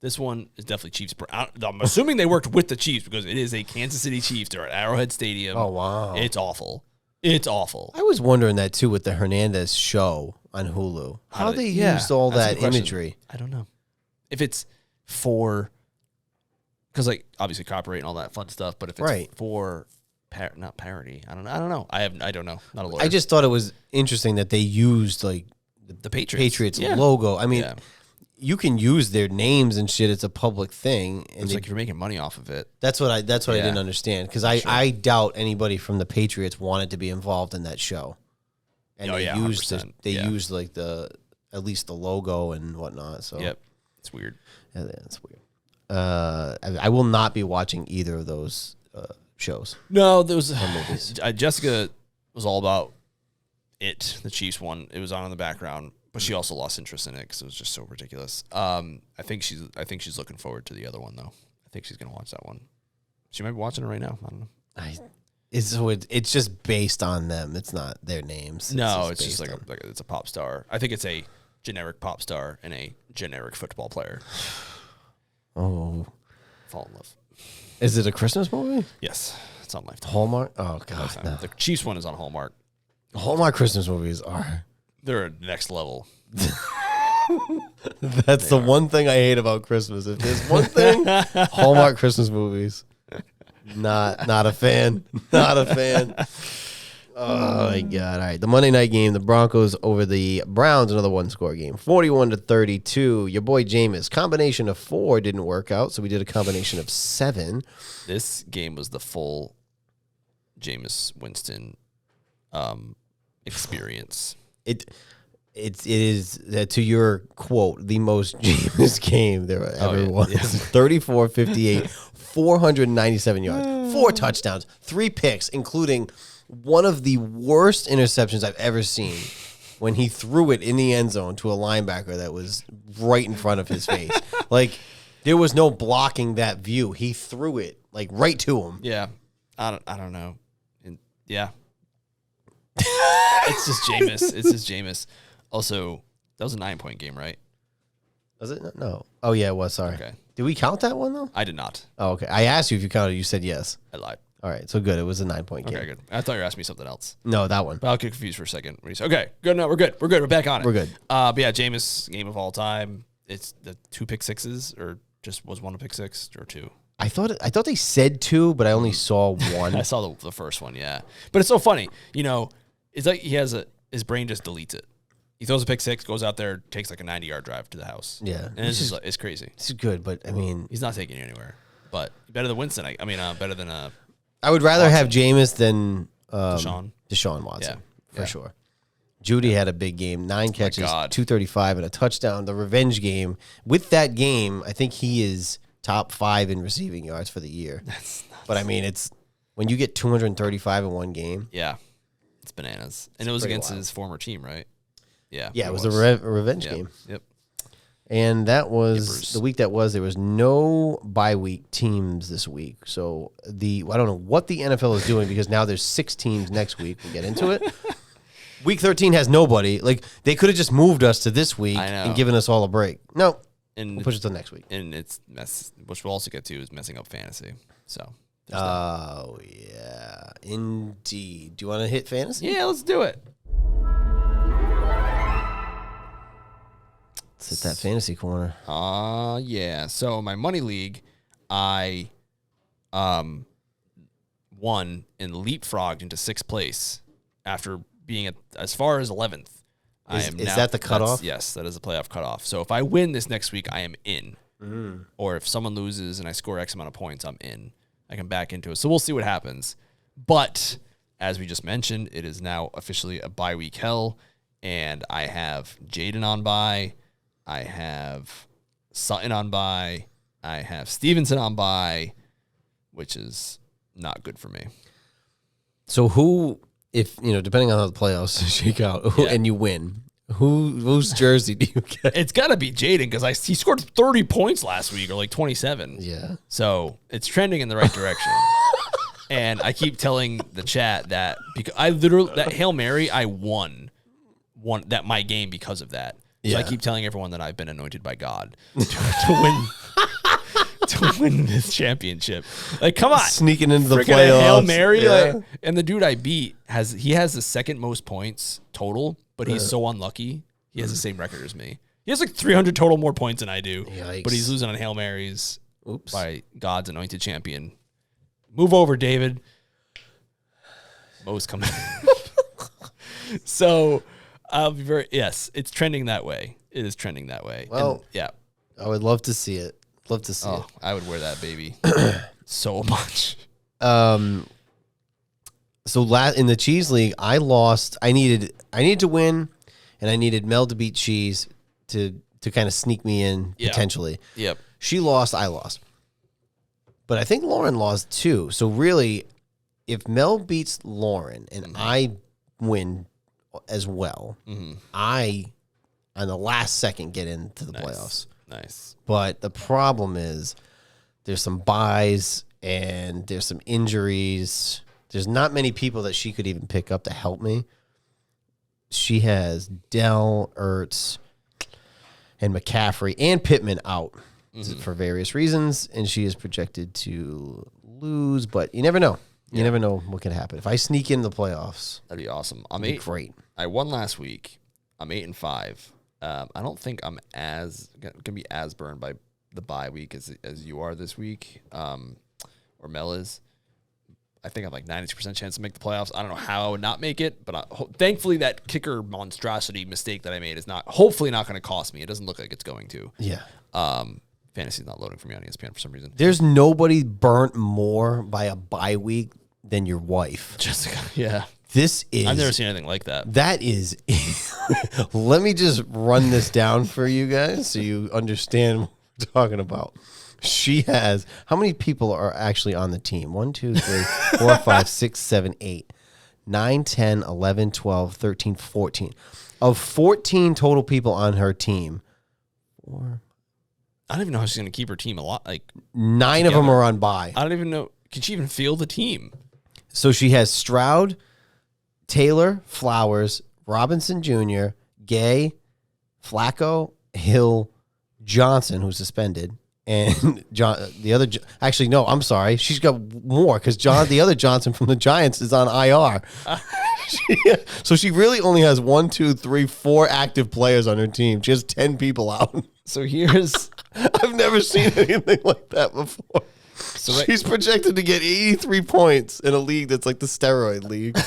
This one is definitely Chiefs. I'm assuming they worked with the Chiefs because it is a Kansas City Chiefs. They're at Arrowhead Stadium. Oh wow, it's awful. It's awful. I was wondering that too with the Hernandez show on Hulu. How they used all that imagery. I don't know if it's for. Because, like, obviously copyright and all that fun stuff, but if it's for not parody, I don't know. I don't know. Not a lawyer. I just thought it was interesting that they used like the Patriots logo. I mean, you can use their names and shit. It's a public thing, and It's like you're making money off of it. that's what I didn't understand, because I doubt anybody from the Patriots wanted to be involved in that show, and they used 100%. like at least the logo and whatnot. So Yep, it's weird. yeah, that's weird. I will not be watching either of those shows. No, there was movies. Jessica was all about it. The Chiefs one. It was on in the background, but she also lost interest in it because it was just so ridiculous. I think she's looking forward to the other one though. I think she's gonna watch that one. She might be watching it right now. I don't know. It's just based on them. It's not their names. No, it's just like it's a pop star. I think it's a generic pop star and a generic football player. Oh, Fall in love. Is it a Christmas movie? Yes, it's on Lifetime. Hallmark? Oh god, no. The Chiefs one is on Hallmark. Hallmark Christmas movies are. They're next level. That's the one thing I hate about Christmas. If there's one thing, Hallmark Christmas movies. Not a fan. Not a fan. Oh my god! All right, the Monday night game: the Broncos over the Browns. Another one-score game, 41-32. Your boy Jameis. Combination of 4 didn't work out, so we did a combination of 7. This game was the full Jameis Winston experience. It is, to your quote, the most Jameis game there ever was. Yeah. 34-58, 497 yards, 4 touchdowns, 3 picks, including one of the worst interceptions I've ever seen, when he threw it in the end zone to a linebacker that was right in front of his face. Like, there was no blocking that view. He threw it like right to him. Yeah, I don't know. Yeah, it's just Jameis. It's just Jameis. Also, that was a 9-point game, right? Was it? No. Oh yeah, it was. Sorry. Okay. Did we count that one though? I did not. Oh, okay. I asked you if you counted. You said yes. I lied. All right, so good. It was a 9-point game. Okay, good. I thought you were asking me something else. No, that one. But I'll get confused for a second. Okay, good. No, we're good. We're good. We're back on it. We're good. But yeah, Jameis game of all time. It's the 2 pick sixes, or just was one a pick 6 or 2? I thought they said 2, but I only saw 1. I saw the first one, yeah. But it's so funny, it's like his brain just deletes it. He throws a pick 6, goes out there, takes like a 90-yard drive to the house. Yeah. And it's crazy. It's good, but I mean, He's not taking you anywhere. But better than Winston. Better than I would rather have Jameis than Deshaun Watson, for sure. Judy had a big game, 9 catches, 235, and a touchdown. The revenge game. With that game, I think he is top 5 in receiving yards for the year. That's nuts. But I mean, it's when you get 235 in one game. Yeah, it's bananas. And it was against his former team, right? Yeah. Yeah, it was a revenge game. Yep. And that was the week that was. There was no bye week teams this week. So I don't know what the NFL is doing, because now there's 6 teams next week. We'll get into it. Week 13 has nobody. Like, they could have just moved us to this week and given us all a break. No, we'll push it till next week. And which we'll also get to, is messing up fantasy. So. Oh, yeah. Indeed. Do you want to hit fantasy? Yeah, let's do it. Let's hit that fantasy corner. Yeah. So my money league, I won and leapfrogged into 6th place after being as far as 11th. Is that the cutoff? Yes, that is the playoff cutoff. So if I win this next week, I am in. Or if someone loses and I score X amount of points, I'm in. I can back into it. So we'll see what happens. But as we just mentioned, it is now officially a bye week hell, and I have Jaden on bye. I have Sutton on bye. I have Stevenson on bye, which is not good for me. So who, if depending on how the playoffs shake out, and you win, whose jersey do you get? It's got to be Jaden, because he scored 30 points last week, or like 27. Yeah. So it's trending in the right direction. And I keep telling the chat that because that Hail Mary, I won my game because of that. So I keep telling everyone that I've been anointed by God to win this championship. Like, come on, sneaking into the playoffs. Hail Mary, and the dude I beat has the 2nd most points total, but he's so unlucky. He has the same record as me. He has like 300 total more points than I do. Yikes. But he's losing on Hail Marys. By God's anointed champion. Move over, David. Mo's coming. So I'll be it's trending that way. It is trending that way. Well, and, yeah. I would love to see it. Love to see it. I would wear that baby so much. So in the Cheese League, I lost. I needed to win, and I needed Mel to beat Cheese to kind of sneak me in potentially. Yep. She lost, I lost. But I think Lauren lost too. So really, if Mel beats Lauren and I win as well, I, on the last second, get into the playoffs. Nice. But the problem is there's some buys and there's some injuries. There's not many people that she could even pick up to help me. She has Dell, Ertz, and McCaffrey and Pittman out for various reasons, and she is projected to lose, but you never know. You never know what can happen. If I sneak in the playoffs, that'd be awesome. I'm that'd be great. I won last week. I'm 8-5. I don't think I'm gonna be as burned by the bye week as you are this week, or Mel is. I think I have like 90% chance to make the playoffs. I don't know how I would not make it, but thankfully that kicker monstrosity mistake that I made is hopefully not going to cost me. It doesn't look like it's going to. Yeah. Fantasy's not loading for me on ESPN for some reason. There's nobody burnt more by a bye week than your wife. Jessica, yeah. I've never seen anything like that. That is, let me just run this down for you guys so you understand what we're talking about. She has, how many people are actually on the team? 1, 2, 3, 4, 5, 6, 7, 8, 9, 10, 11, 12, 13, 14. Of 14 total people on her team, I don't even know how she's going to keep her team a lot. Like 9 of them are on bye. I don't even know. Can she even field the team? So she has Stroud, Taylor, Flowers, Robinson Jr., Gay, Flacco, Hill, Johnson, who's suspended, and actually, no, I'm sorry. She's got more because the other Johnson from the Giants is on IR. So she really only has 1, 2, 3, 4 active players on her team. She has 10 people out. So here's... I've never seen anything like that before. So she's projected to get 83 points in a league that's like the steroid league.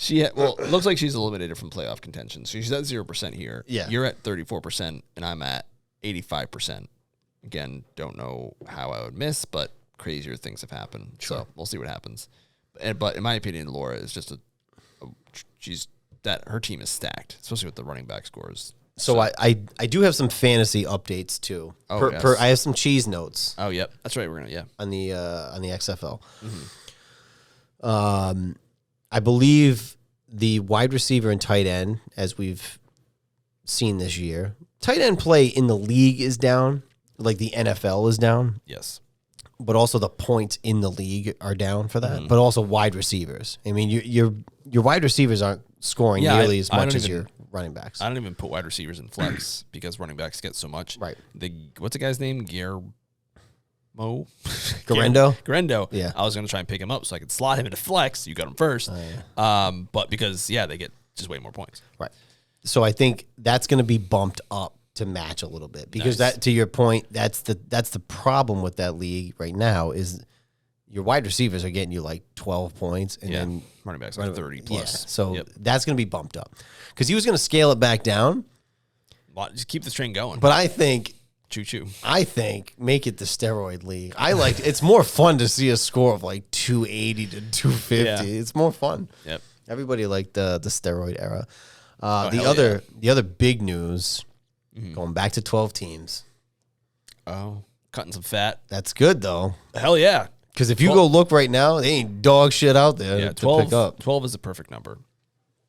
It looks like she's eliminated from playoff contention. So she's at 0% here. Yeah. You're at 34%, and I'm at 85%. Again, don't know how I would miss, but crazier things have happened. Sure. So we'll see what happens. But in my opinion, Laura is just her team is stacked, especially with the running back scores. So I do have some fantasy updates too. Oh, yes. I have some cheese notes. Oh, yep, that's right. We're gonna on the XFL. I believe the wide receiver and tight end, as we've seen this year, tight end play in the league is down. Like the NFL is down. Yes. But also the points in the league are down for that. But also wide receivers. I mean, your wide receivers aren't scoring nearly as much as your running backs. I don't even put wide receivers in flex because running backs get so much. Right. What's the guy's name? Garendo? Yeah. I was going to try and pick him up so I could slot him into flex. You got him first. Oh, yeah. But because, they get just way more points. Right. So I think that's going to be bumped up to match a little bit because that, to your point, that's the problem with that league right now is your wide receivers are getting you like 12 points and then running backs like 30 plus. Yeah, so that's going to be bumped up because he was going to scale it back down. Well, just keep this train going. But I think choo-choo. I think make it the steroid league. It's more fun to see a score of like 280 to 250. Yeah. It's more fun. Yep. Everybody liked the steroid era. The other big news. Going back to 12 teams. Oh, cutting some fat. That's good, though. Hell yeah. Because if you go look right now, they ain't dog shit out there to pick up. 12 is a perfect number.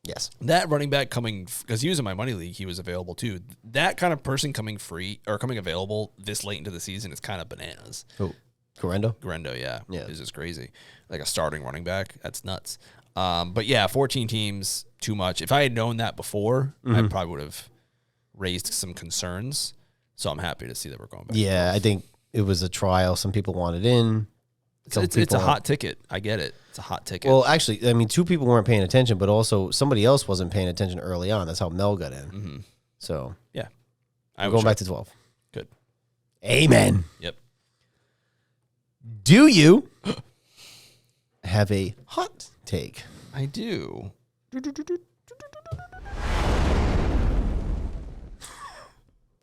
Yes. That running back because he was in my money league, he was available too. That kind of person coming free or coming available this late into the season is kind of bananas. Oh, Garendo? Garendo, yeah. It's just crazy. Like a starting running back, that's nuts. But 14 teams, too much. If I had known that before, I probably would have raised some concerns, so I'm happy to see that we're going back. Yeah, I think it was a trial. Some people wanted in. It's a hot ticket. I get it. It's a hot ticket. Well, actually, I mean, 2 people weren't paying attention, but also somebody else wasn't paying attention early on. That's how Mel got in. So, yeah. I'm going back to 12. Good. Amen. Yep. Do you have a hot take? I do.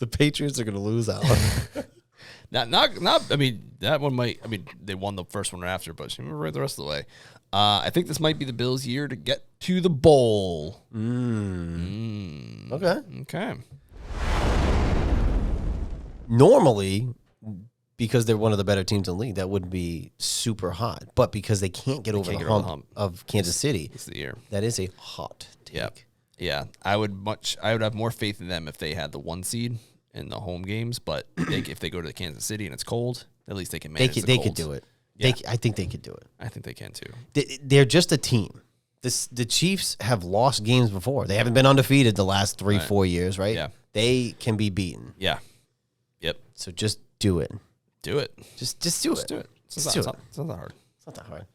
The Patriots are going to lose out. Not. I mean, that one might. I mean, they won the first one right after, but she right the rest of the way. I think this might be the Bills' year to get to the bowl. Okay. Normally, because they're one of the better teams in the league, that would be super hot. But because they can't get over the hump of Kansas City, it's the year. That is a hot take. Yeah. I would have more faith in them if they had the 1 seed in the home games. But if they go to Kansas City and it's cold, at least they can manage They could do it. Yeah. I think they could do it. I think they can too. They're just a team. The Chiefs have lost games before. They haven't been undefeated the last 3-4 years, right? Yeah. They can be beaten. Yeah. Yep. So just do it. Do it. Just do it. Just do it. It's not that hard. It's not that hard.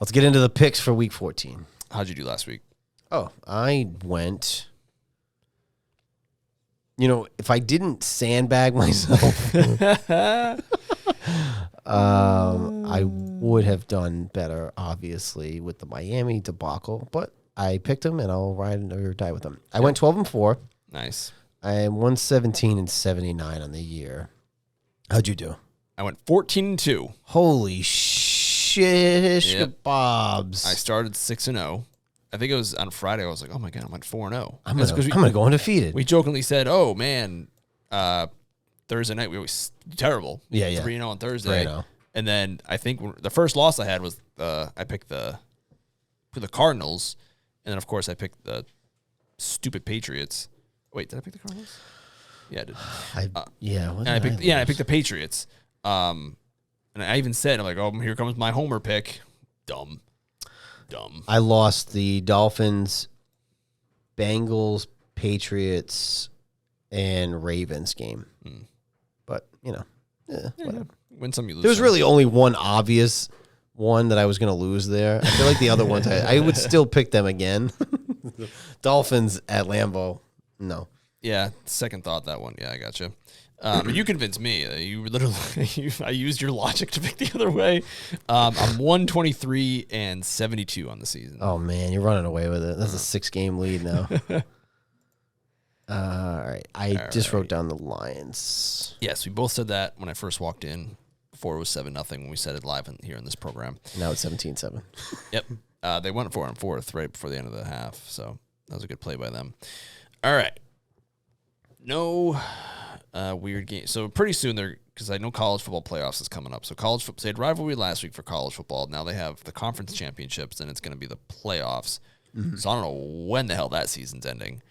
Let's get into the picks for Week 14. How'd you do last week? Oh, I went... if I didn't sandbag myself, I would have done better, obviously, with the Miami debacle. But I picked them, and I'll ride or die with them. I went 12-4. Nice. I am 117-79 on the year. How'd you do? I went 14-2. Holy shish kebabs! I started 6-0. I think it was on Friday. I was like, "Oh my god, I'm at 4-0." I'm gonna go undefeated. We jokingly said, "Oh man, Thursday night we always terrible." Yeah. 3-0 on Thursday. 3-0. And then I think the first loss I had was I picked the Cardinals, and then of course I picked the stupid Patriots. Wait, did I pick the Cardinals? Yeah, I did. I picked the Patriots. And I even said, I'm like, "Oh, here comes my homer pick." Dumb. I lost the Dolphins, Bengals, Patriots, and Ravens game. But, whatever. Win some, you lose. There was really only one obvious one that I was going to lose there. I feel like the other ones, I would still pick them again. Dolphins at Lambeau, no. Yeah, second thought, that one. Yeah, I gotcha. You convinced me. You literally, I used your logic to pick the other way. I'm 123-72 on the season. Oh man, you're running away with it. That's a 6-game lead now. All right, I just wrote down the Lions. Yes, we both said that when I first walked in. Before it was 7-0 when we said it live here in this program. Now it's 17-7. Yep, they went 4-4 right before the end of the half, so that was a good play by them. All right, no. Weird game. So pretty soon because I know college football playoffs is coming up. So they had rivalry last week for college football. Now they have the conference championships, and it's going to be the playoffs. Mm-hmm. So I don't know when the hell that season's ending.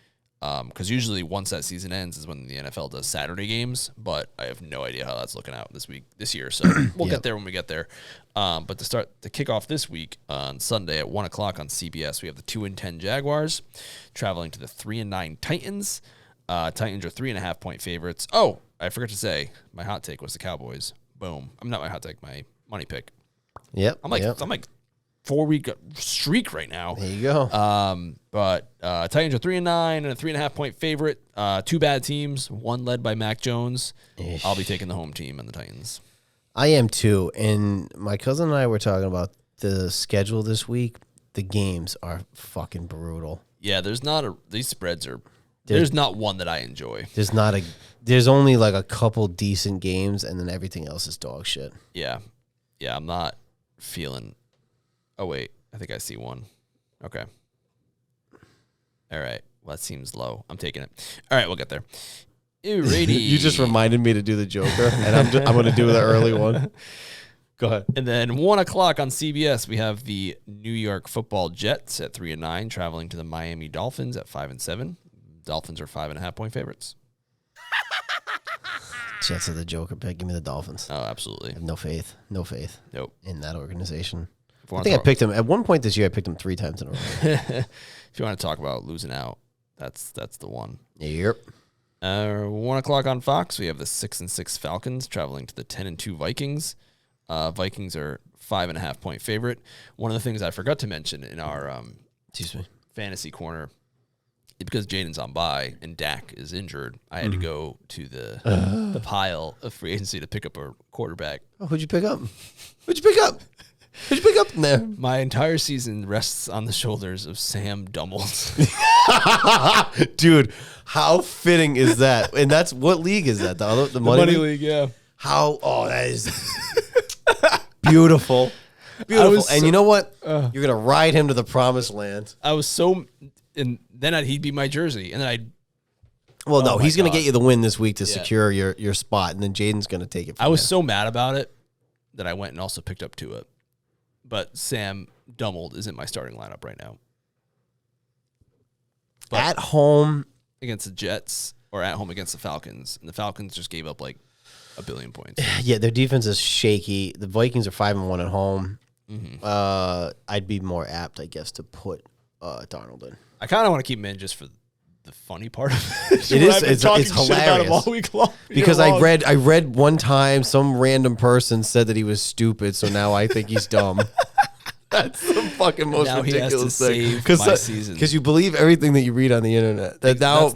Because usually once that season ends is when the NFL does Saturday games, but I have no idea how that's looking out this year. So we'll get there when we get there. But to kick off this week on Sunday at 1:00 on CBS, we have the 2-10 Jaguars traveling to the 3-9 Titans. Titans are 3.5-point favorites. Oh, I forgot to say, my hot take was the Cowboys. Boom. I'm not my hot take, my money pick. Yep. I'm like 4-week streak right now. There you go. But Titans are 3-9 and a 3.5-point favorite. Two bad teams, one led by Mac Jones. Ish. I'll be taking the home team and the Titans. I am too. And my cousin and I were talking about the schedule this week. The games are fucking brutal. Yeah, these spreads are. There's not one that I enjoy. There's only like a couple decent games, and then everything else is dog shit. Yeah, I'm not feeling. Oh wait, I think I see one. Okay. All right. Well, that seems low. I'm taking it. All right, we'll get there. Alrighty. You just reminded me to do the Joker, and I'm going to do the early one. Go ahead. And then 1:00 on CBS, we have the New York Football Jets at 3-9, traveling to the Miami Dolphins at 5-7. Dolphins are 5.5-point favorites. Jets are the Joker pick. Give me the Dolphins. Oh, absolutely. I have no faith. Nope. In that organization. I think I picked them at one point this year. I picked them 3 times in a row. If you want to talk about losing out, that's the one. Yep. 1:00 on Fox, we have the 6-6 Falcons traveling to the 10-2 Vikings. Vikings are 5.5-point favorite. One of the things I forgot to mention in our fantasy corner, because Jaden's on bye and Dak is injured, I had to go to the pile of free agency to pick up a quarterback. Oh, who'd you pick up? What'd you pick up in there? My entire season rests on the shoulders of Sam Dummels. Dude, how fitting is that? And that's what league is that? The money league, yeah. How? Oh, that is beautiful. Beautiful. And you know what? You're going to ride him to the promised land. I was so... And then he'd be my jersey. And then I'd... Well, no, he's going to get you the win this week to secure your spot, and then Jaden's going to take it from I was there. so mad about it that I went and also picked up Tua. But Sam Dummels isn't my starting lineup right now. But at home against the Jets or at home against the Falcons. And the Falcons just gave up like 1 billion points. Yeah, their defense is shaky. The Vikings are 5-1 at home. I'd be more apt, I guess, to put Darnold in. I kind of want to keep him in just for the funny part of it. It is. It's hilarious. All week long, because I read one time some random person said that he was stupid, so now I think he's dumb. That's the fucking most now ridiculous thing. Because you believe everything that you read on the internet.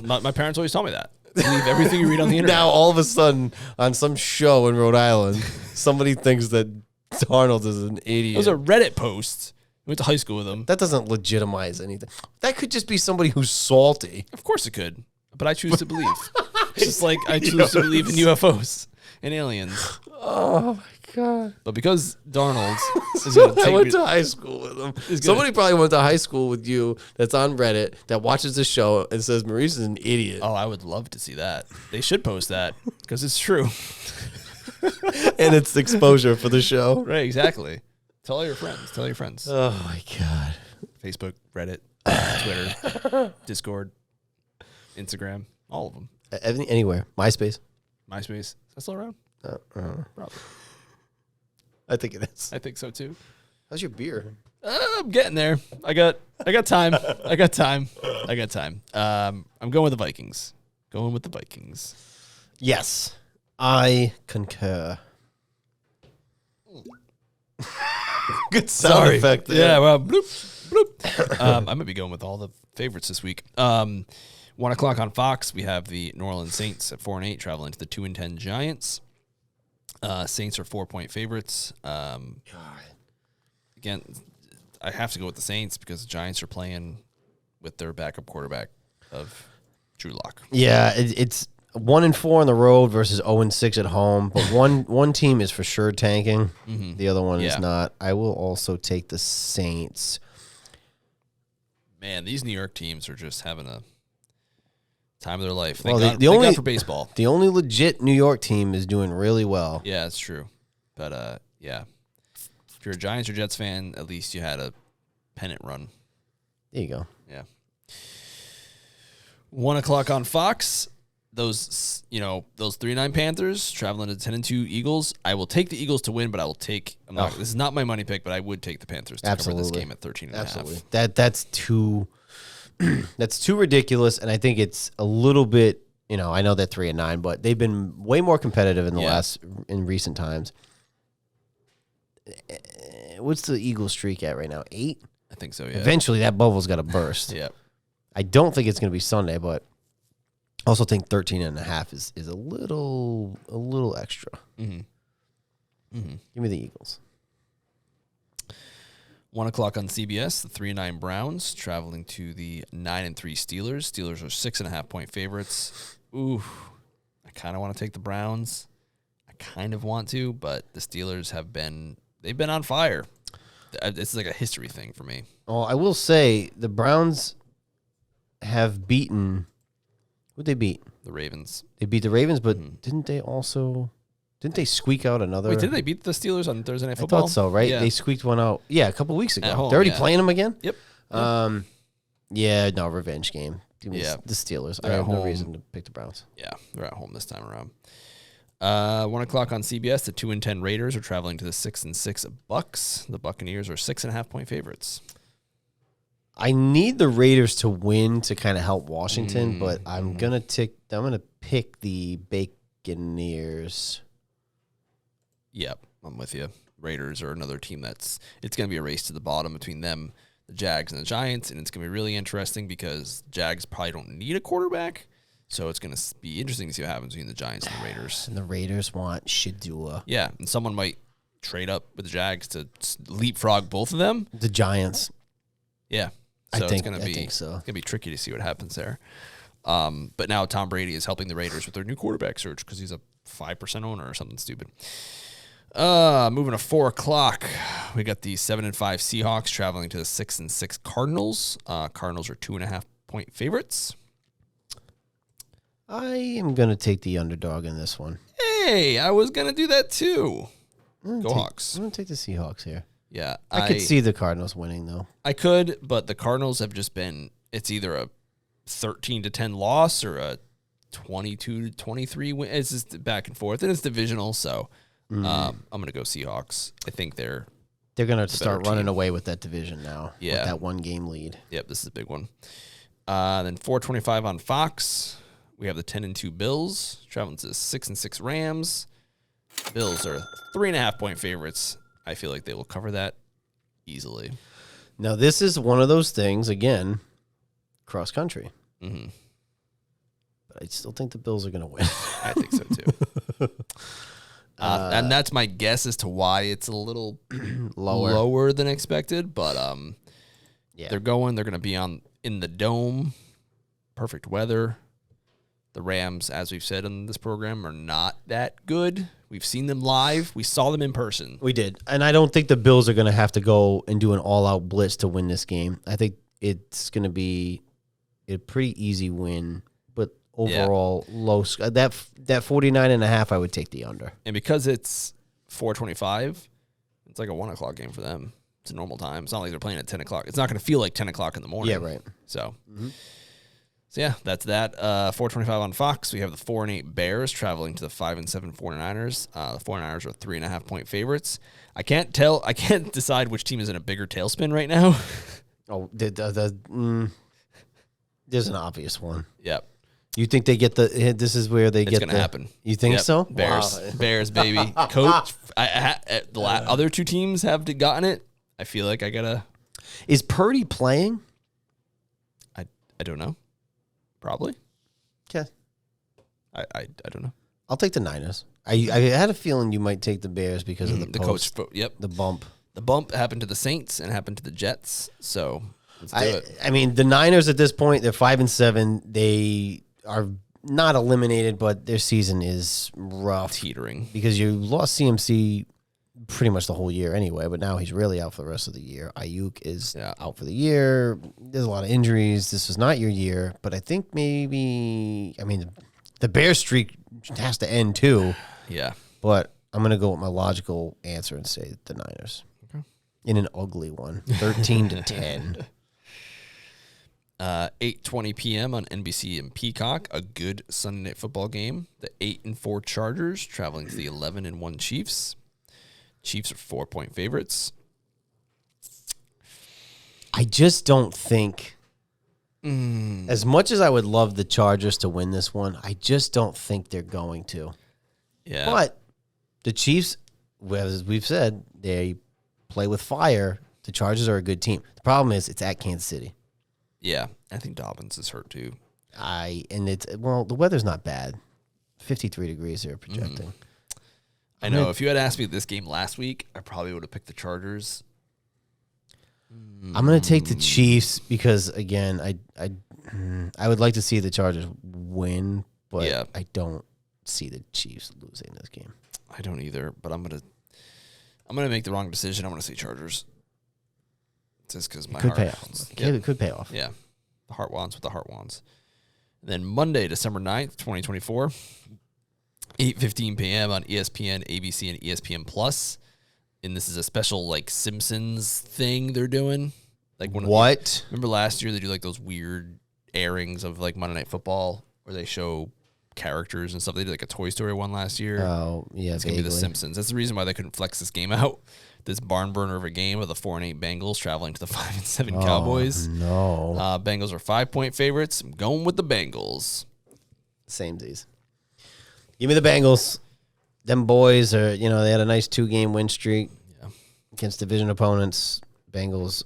My parents always tell me that. Believe everything you read on the internet. Now all of a sudden on some show in Rhode Island, somebody thinks that Darnold is an idiot. It was a Reddit post. I went to high school with him. That doesn't legitimize anything. That could just be somebody who's salty. Of course it could, but I choose to believe. Just like I choose to believe in UFOs and aliens. Oh my god! But because Darnold is going to take I went to high school with him. Somebody probably went to high school with you. That's on Reddit that watches the show and says Maurice is an idiot. Oh, I would love to see that. They should post that because it's true. And it's exposure for the show. Right? Exactly. Tell all your friends. Tell your friends. Oh my god! Facebook, Reddit, Twitter, Discord, Instagram, all of them. Anywhere. MySpace. Is that still around? Probably. I think it is. I think so too. How's your beer? I'm getting there. I got time. I got time. I'm going with the Vikings. Yes, I concur. Good sound effect there. Yeah, well, bloop, bloop. I might be going with all the favorites this week. 1 o'clock on Fox, we have the New Orleans Saints at 4-8 traveling to the 2-10 Giants. Saints are 4-point favorites. Again, I have to go with the Saints because the Giants are playing with their backup quarterback of Drew Lock. Yeah, it's 1-4 on the road versus 0-6 at home. But one team is for sure tanking. The other one is not. I will also take the Saints. Man, these New York teams are just having a time of their life. Well, Thank God for baseball. The only legit New York team is doing really well. Yeah, it's true. But, yeah. If you're a Giants or Jets fan, at least you had a pennant run. There you go. Yeah. 1 o'clock on Fox. Those 3-9 Panthers traveling to 10-2 Eagles. I will take the Eagles to win, but I will take. This is not my money pick, but I would take the Panthers to cover this game at 13.5. Absolutely. That's too. That's too ridiculous, and I think it's a little bit. I know they're 3-9, but they've been way more competitive in recent times. What's the Eagles streak at right now? 8. I think so. Yeah. Eventually, that bubble's got to burst. Yeah. I don't think it's going to be Sunday, but I also think 13.5 is a little extra. Mm-hmm. Give me the Eagles. 1 o'clock on CBS, the 3-9 Browns traveling to the 9-3 Steelers. Steelers are 6.5-point favorites. Ooh, I kind of want to take the Browns. I kind of want to, but the Steelers they've been on fire. It's like a history thing for me. Well, I will say the Browns have beaten. Who'd they beat? The Ravens. They beat the Ravens, but didn't they squeak out another? Wait, didn't they beat the Steelers on Thursday Night Football? I thought so, right? Yeah. They squeaked one out. Yeah, a couple weeks ago. At home, They're already playing them again? Yep. Yeah, no, revenge game. Give me the Steelers. I have no reason to pick the Browns. Yeah, they're at home this time around. 1 o'clock on CBS, the 2-10 Raiders are traveling to the 6-6 Bucks. The Buccaneers are 6.5-point favorites. I need the Raiders to win to kind of help Washington, but I'm gonna pick the Buccaneers. Yep, I'm with you. Raiders are another team it's gonna be a race to the bottom between them, the Jags, and the Giants, and it's gonna be really interesting because Jags probably don't need a quarterback, so it's gonna be interesting to see what happens between the Giants and the Raiders. And the Raiders want Shedua. Yeah, and someone might trade up with the Jags to leapfrog both of them. The Giants. Yeah. So I think It's going to be tricky to see what happens there. But now Tom Brady is helping the Raiders with their new quarterback search because he's a 5% owner or something stupid. Moving to 4 o'clock, we got the 7-5 Seahawks traveling to the 6-6 Cardinals. Cardinals are 2.5-point favorites. I am going to take the underdog in this one. Hey, I was going to do that too. Go Hawks. I'm going to take the Seahawks here. Yeah. I could see the Cardinals winning, though. I could, but the Cardinals have just been, it's either a 13-10 loss or a 22-23 win. It's just back and forth, and it's divisional, so I'm going to go Seahawks. I think they're going to start running away with that division now. Yeah. With that 1-game lead. Yep, this is a big one. Then 4:25 on Fox. We have the 10-2 Bills traveling to the 6-6 Rams. Bills are 3.5-point favorites. I feel like they will cover that easily. Now, this is one of those things, again, cross country. Mm-hmm. But I still think the Bills are going to win. I think so, too. And that's my guess as to why it's a little lower than expected. But they're going to be in the dome. Perfect weather. The Rams, as we've said in this program, are not that good. We've seen them live. We saw them in person. We did. And I don't think the Bills are going to have to go and do an all-out blitz to win this game. I think it's going to be a pretty easy win. But overall, low. That 49.5, I would take the under. And because it's 4:25, it's like a 1 o'clock game for them. It's a normal time. It's not like they're playing at 10 o'clock. It's not going to feel like 10 o'clock in the morning. Yeah, right. So yeah, that's that. 4:25 on Fox. We have the 4-8 Bears traveling to the 5-7 49ers. The 49ers are 3.5-point favorites. I can't decide which team is in a bigger tailspin right now. There's an obvious one. Yep. You think they get this is where they get it's going to happen. You think so? Bears. Wow. Bears, baby. Coach. The other two teams have gotten it. I feel like I got to. Is Purdy playing? I don't know. Probably. Okay. I don't know. I'll take the Niners. I had a feeling you might take the Bears because of the coach. Yep. The bump. The bump happened to the Saints and happened to the Jets. So let's do it. I mean, the Niners at this point, they're 5-7. They are not eliminated, but their season is rough. Teetering. Because you lost CMC pretty much the whole year anyway, but now he's really out for the rest of the year. Ayuk is out for the year. There's a lot of injuries. This was not your year, but I think maybe, the Bears streak has to end too. Yeah. But I'm going to go with my logical answer and say the Niners. Okay. In an ugly one, 13-10. 8:20 p.m. on NBC and Peacock, a good Sunday Night Football game. The 8-4 Chargers traveling to the 11-1 Chiefs. Chiefs are 4-point favorites. I just don't think, as much as I would love the Chargers to win this one, I just don't think they're going to. Yeah. But the Chiefs, as we've said, they play with fire. The Chargers are a good team. The problem is it's at Kansas City. Yeah, I think Dobbins is hurt too. The weather's not bad. 53 degrees they're projecting. I know. If you had asked me this game last week, I probably would have picked the Chargers. I'm going to take the Chiefs because, again, I would like to see the Chargers win, but I don't see the Chiefs losing this game. I don't either, but I'm gonna make the wrong decision. I'm gonna say Chargers. Just because my heart wants. It could pay off. Yeah, the heart wants what the heart wants. And then Monday, December 9th, 2024, 8:15 p.m. on ESPN, ABC, and ESPN Plus. And this is a special Simpsons thing they're doing. Remember last year they do those weird airings of Monday Night Football where they show characters and stuff. They did a Toy Story one last year. Oh, yeah. It's going to be The Simpsons. That's the reason why they couldn't flex this game out. This barn burner of a game with the 4-8 Bengals traveling to the 5-7 Cowboys. No. Bengals are 5-point favorites. I'm going with the Bengals. Samesies. Give me the Bengals. Them boys are, they had a nice 2-game win streak against division opponents. Bengals,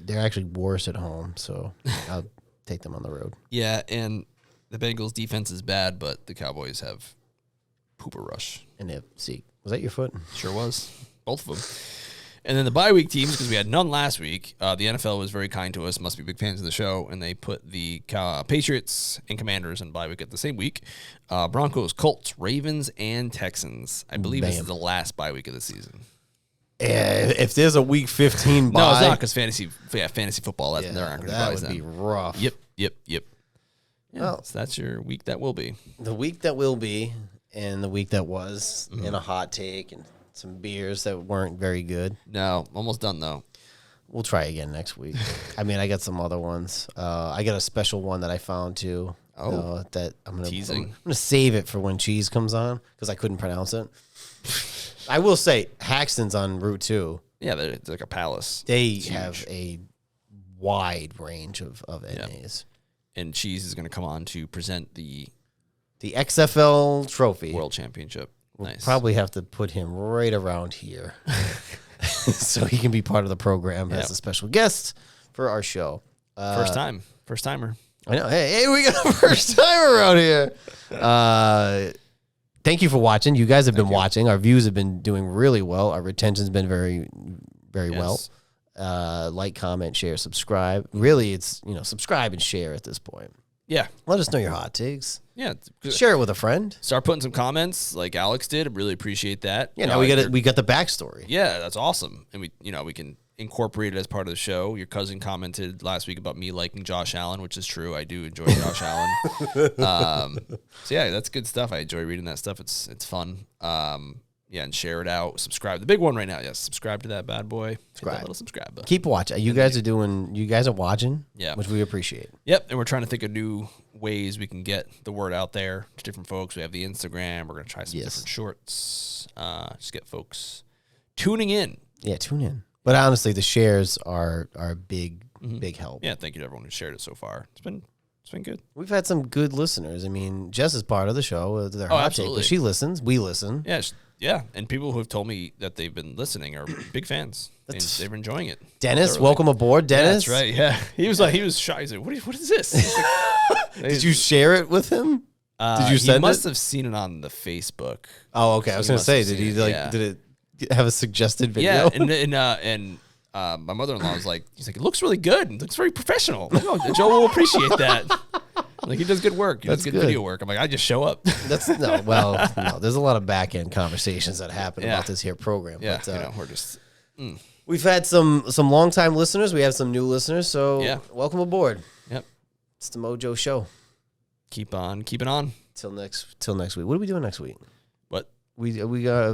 they're actually worse at home, so I'll take them on the road. Yeah, and the Bengals defense is bad, but the Cowboys have pooper rush. And they have Zeke. Was that your foot? Sure was. Both of them. And then the bye week teams, because we had none last week, the NFL was very kind to us, must be big fans of the show, and they put the Patriots and Commanders in bye week at the same week. Broncos, Colts, Ravens, and Texans. I believe this is the last bye week of the season. If there's a week 15 bye. No, it's not, because fantasy football, there aren't going to that buys would then. be rough. Yep. Yeah, Well, so that's your week that will be. The week that will be, and the week that was, and a hot take, and some beers that weren't very good. No, almost done, though. We'll try again next week. I mean, I got some other ones. I got a special one that I found, too. Oh, that I'm gonna teasing. I'm gonna save it for when Cheese comes on, because I couldn't pronounce it. I will say, Haxton's on Route 2. Yeah, it's like a palace. They have a wide range of NAs. And Cheese is going to come on to present the XFL trophy. World Championship. We'll Nice. probably have to put him right around here so he can be part of the program as a special guest for our show. First timer. I know. Hey, we got a first timer around here. Thank you for watching. You guys have been watching. Our views have been doing really well. Our retention's been very, very well. Like, comment, share, subscribe. Really, it's, subscribe and share at this point. Yeah. Let us know your hot takes. Yeah. Share it with a friend. Start putting some comments like Alex did. I really appreciate that. Yeah, now we got the backstory. Yeah, that's awesome. And we can incorporate it as part of the show. Your cousin commented last week about me liking Josh Allen, which is true. I do enjoy Josh Allen. So yeah, that's good stuff. I enjoy reading that stuff. It's fun. Yeah, and share it out. Subscribe. The big one right now, yes. Subscribe to that bad boy. Hit that little subscribe button. Keep watching. You guys are watching. Yeah. Which we appreciate. Yep, and we're trying to think of new ways we can get the word out there to different folks. We have the Instagram. We're going to try some different shorts. Just get folks tuning in. Yeah, tune in. But honestly, the shares are big help. Yeah, thank you to everyone who shared it so far. It's been good. We've had some good listeners. I mean, Jess is part of the show. Their hot take, but she listens. We listen. Yeah, and people who have told me that they've been listening are big fans. And they've been enjoying it. Dennis, welcome aboard, Dennis. Yeah, that's right. Yeah, he was shy. He's like, "What is this?" Like, did you share it with him? Did you send it? He must have seen it on the Facebook. Oh, okay. I was going to say, did he did it have a suggested video? Yeah, and my mother-in-law was like, he's like, it looks really good. It looks very professional. I'm like, oh, Joe will appreciate that. Like, he does good work. He does good video work. I'm like, I just show up. There's a lot of back end conversations that happen about this here program. Yeah, but, we're just. We've had some longtime listeners. We have some new listeners. So welcome aboard. Yep, it's the MOJO show. Keep on keeping on till next week. What are we doing next week? What we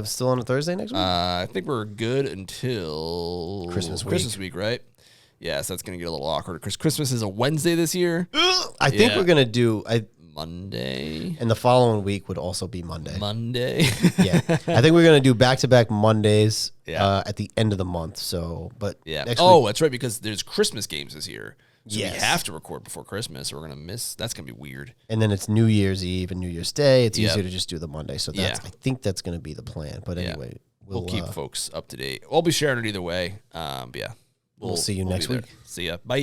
still on a Thursday next week? I think we're good until Christmas week, right? Yeah, so that's going to get a little awkward because Christmas is a Wednesday this year. I think we're going to do Monday. And the following week would also be Monday. Yeah. I think we're going to do back-to-back Mondays at the end of the month. So, but next week, that's right, because there's Christmas games this year. So we have to record before Christmas or we're going to miss. That's going to be weird. And then it's New Year's Eve and New Year's Day. It's easier to just do the Monday. So I think that's going to be the plan. But anyway, we'll keep folks up to date. I'll be sharing it either way. But yeah. We'll see you next week. See ya. Bye.